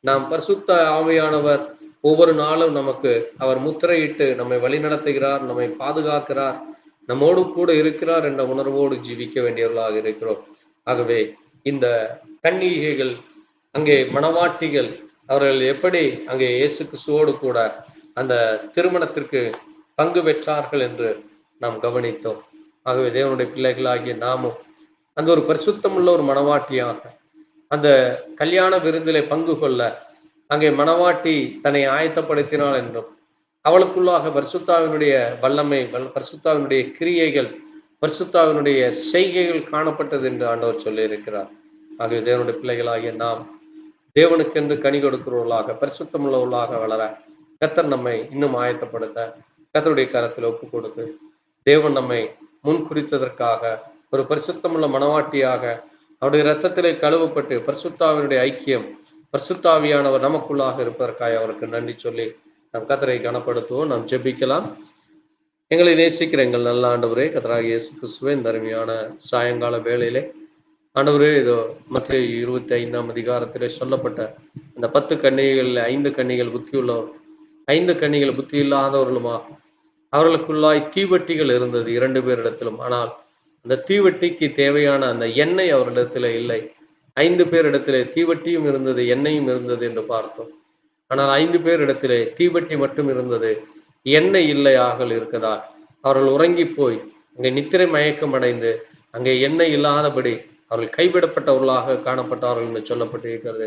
நாம் பரிசுத்த ஆவியானவர் ஒவ்வொரு நாளும் நமக்கு அவர் முத்திரையிட்டு நம்மை வழிநடத்துகிறார், நம்மை பாதுகாக்கிறார், நம்மோடு கூட இருக்கிறார் என்ற உணர்வோடு ஜீவிக்க வேண்டியவர்களாக இருக்கிறோம். ஆகவே இந்த கன்னிகைகள், அங்கே மணவாட்டிகள், அவர்கள் எப்படி அங்கே இயேசு கிறிஸ்துவோடு கூட அந்த திருமணத்திற்கு பங்கு பெற்றார்கள் என்று நாம் கவனித்தோம். ஆகவே தேவனுடைய பிள்ளைகளாகிய நாமும் அந்த ஒரு பரிசுத்தமுள்ள ஒரு மணவாட்டியாக அந்த கல்யாண விருந்திலே பங்கு கொள்ள அங்கே மணவாட்டி தன்னை ஆயத்தப்படுத்தினாள் என்றும், அவளுக்குள்ளாக பரிசுத்தாவினுடைய வல்லமை, பரிசுத்தாவினுடைய கிரியைகள், பரிசுத்தாவினுடைய செய்கைகள் காணப்பட்டது என்று ஆண்டவர் சொல்லி இருக்கிறார். ஆகவே தேவனுடைய பிள்ளைகளாகிய நாம் தேவனுக்கென்று கனி கொடுக்கிறவர்களாக, பரிசுத்தமுள்ளவர்களாக வளர கர்த்தர் நம்மை இன்னும் ஆயத்தப்படுத்த கர்த்தருடைய கரத்தில் ஒப்பு கொடுத்து, தேவன் நம்மை முன் குறித்ததற்காக ஒரு பரிசுத்தமுள்ள மணவாட்டியாக அவருடைய இரத்தத்திலே கழுவப்பட்டு பரிசுத்தாவினுடைய ஐக்கியம், பரிசுத்தாவியானவர் நமக்குள்ளாக இருப்பதற்காக அவருக்கு நன்றி சொல்லி நாம் கர்த்தரை கனப்படுத்துவோம். நாம் ஜெபிக்கலாம். எங்களை நேசிக்கிற எங்கள் நல்ல ஆண்டவரே, கர்த்தராகிய இயேசு கிறிஸ்துவே, இந்த அருமையான சாயங்கால வேளையிலே ஆண்டவரே, இதோ மத்தேயு 25ஆம் அதிகாரத்திலே சொல்லப்பட்ட அந்த 10 கன்னிகைகளில் 5 கன்னிகள் புத்தியுள்ளவர், 5 கன்னிகள் புத்தி இல்லாதவர்களுமாக அவர்களுக்குள்ளாய் தீவட்டிகள் இருந்தது 2 பேரிடத்திலும். ஆனால் அந்த தீவட்டிக்கு தேவையான அந்த எண்ணெய் அவரிடத்தில் இல்லை. 5 பேரிடத்திலே தீவட்டியும் இருந்தது, எண்ணெயும் இருந்தது என்று பார்த்தோம். ஆனால் 5 பேரிடத்திலே தீவட்டி மட்டும் இருந்தது, எண்ணெய் இல்லையாக இருக்கதால் அவர்கள் உறங்கி போய் அங்கே நித்திரை மயக்கம் அடைந்து அங்கே எண்ணெய் இல்லாதபடி அவர்கள் கைவிடப்பட்டவர்களாக காணப்பட்டார்கள் என்று சொல்லப்பட்டிருக்கிறது.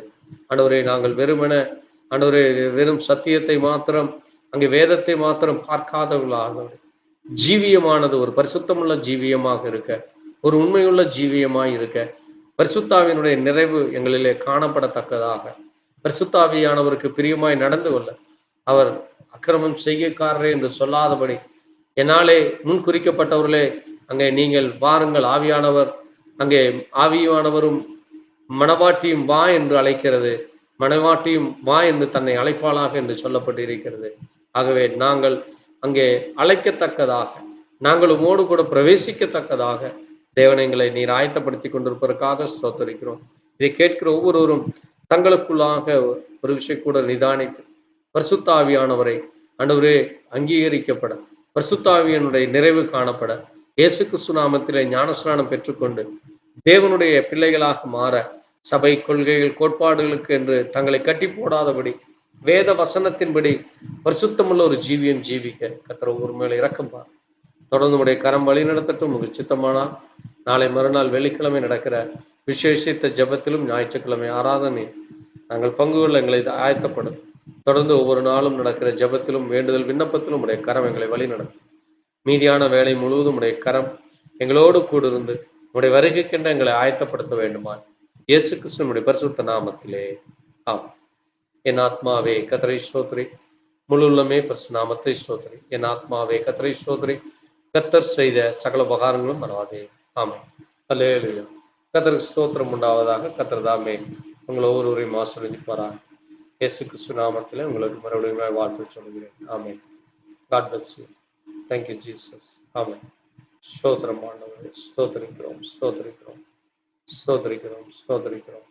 ஆண்டவரே, நாங்கள் ஆண்டவரே, வெறும் சத்தியத்தை மாத்திரம், அங்கே வேதத்தை மாத்திரம் பார்க்காதவர்களாக ஜீவியமானது ஒரு பரிசுத்தமுள்ள ஜீவியமாக இருக்க, ஒரு உண்மையுள்ள ஜீவியமாய் இருக்க, பரிசுத்தாவினுடைய நிறைவு எங்களிலே காணப்படத்தக்கதாக, பரிசுத்தாவியானவருக்கு பிரியமாய் நடந்து கொள்ள, அவர் அக்கிரமம் செய்யக்காரரே என்று சொல்லாதபடி, என்னாலே முன் குறிக்கப்பட்டவர்களே அங்கே நீங்கள் வாருங்கள், ஆவியானவர் அங்கே ஆவியானவரும் மணவாட்டியும் வா என்று அழைக்கிறது, மணவாட்டியும் வா என்று தன்னை அழைப்பாளாக என்று சொல்லப்பட்டிருக்கிறது. ஆகவே நாங்கள் அங்கே அழைக்கத்தக்கதாக, நாங்கள் உமோடு கூட பிரவேசிக்கத்தக்கதாக தேவன் எங்களை நீர் ஆயத்தப்படுத்தி கொண்டிருப்பதற்காக ஸ்தோத்திரிக்கிறோம். இதை கேட்கிற ஒவ்வொருவரும் தங்களுக்குள்ளாக ஒரு விஷயம் கூட நிதானித்து பரிசுத்த ஆவியானவரை ஆண்டவரே அங்கீகரிக்கப்பட, பரிசுத்த ஆவியானுடைய நிறைவு காணப்பட, இயேசு கிறிஸ்து நாமத்திலே ஞானஸ்நானம் பெற்றுக்கொண்டு தேவனுடைய பிள்ளைகளாக மாற, சபை கொள்கைகள் கோட்பாடுகளுக்கு என்று தங்களை கட்டி போடாதபடி வேத வசனத்தின்படி பரிசுத்தமுள்ள ஒரு ஜீவியம் ஜீவிக்க கர்த்தர் ஒவ்வொரு மேல இரக்கம் பார். தொடர்ந்து உடைய கரம் வழி நடத்தட்டும். உங்களுக்கு சித்தமானால் நாளை மறுநாள் வெள்ளிக்கிழமை நடக்கிற விசேஷித்த ஜெபத்திலும் ஞாயிற்றுக்கிழமை ஆராதனை நாங்கள் பங்கு கொள்ள எங்களை ஆயத்தப்படும். தொடர்ந்து ஒவ்வொரு நாளும் நடக்கிற ஜெபத்திலும் வேண்டுதல் விண்ணப்பத்திலும் உடைய கரம் எங்களை வழி நடத்தும். மீதியான வேலை முழுவதும் உடைய கரம் எங்களோடு கூட இருந்து உடைய வருகைக்கென்று எங்களை ஆயத்தப்படுத்த வேண்டுமா இயேசு கிறிஸ்துவினுடைய பரிசுத்த நாமத்திலே ஆம். என் ஆத்மாவே கர்த்தரை ஸ்தோத்திரி, முழு உள்ளமே பரிசுத்த நாமத்தை ஸ்தோத்திரி. என் ஆத்மாவே கர்த்தரை ஸ்தோத்திரி, கர்த்தர் செய்த சகல உபகாரங்களும் மறவாதே. ஆமென். அல்லேலூயா. கர்த்தருக்கு ஸ்தோத்திரம் உண்டாவதாக. கர்த்தர் தாமே உங்களை ஒவ்வொருவரையும் ஆசீர்வதிப்பாராக. இயேசு கிறிஸ்து நாமத்திலே உங்களுக்கு மறுபடியும் வாழ்த்து சொல்கிறேன். Amen. God bless you. Thank you Jesus. Amen. ஸ்தோத்திரம் ஆண்டவரே. ஸ்தோத்திரிக்கிறோம், ஸ்தோத்திரிக்கிறோம், ஸ்தோத்திரிக்கிறோம், ஸ்தோத்திரிக்கிறோம்.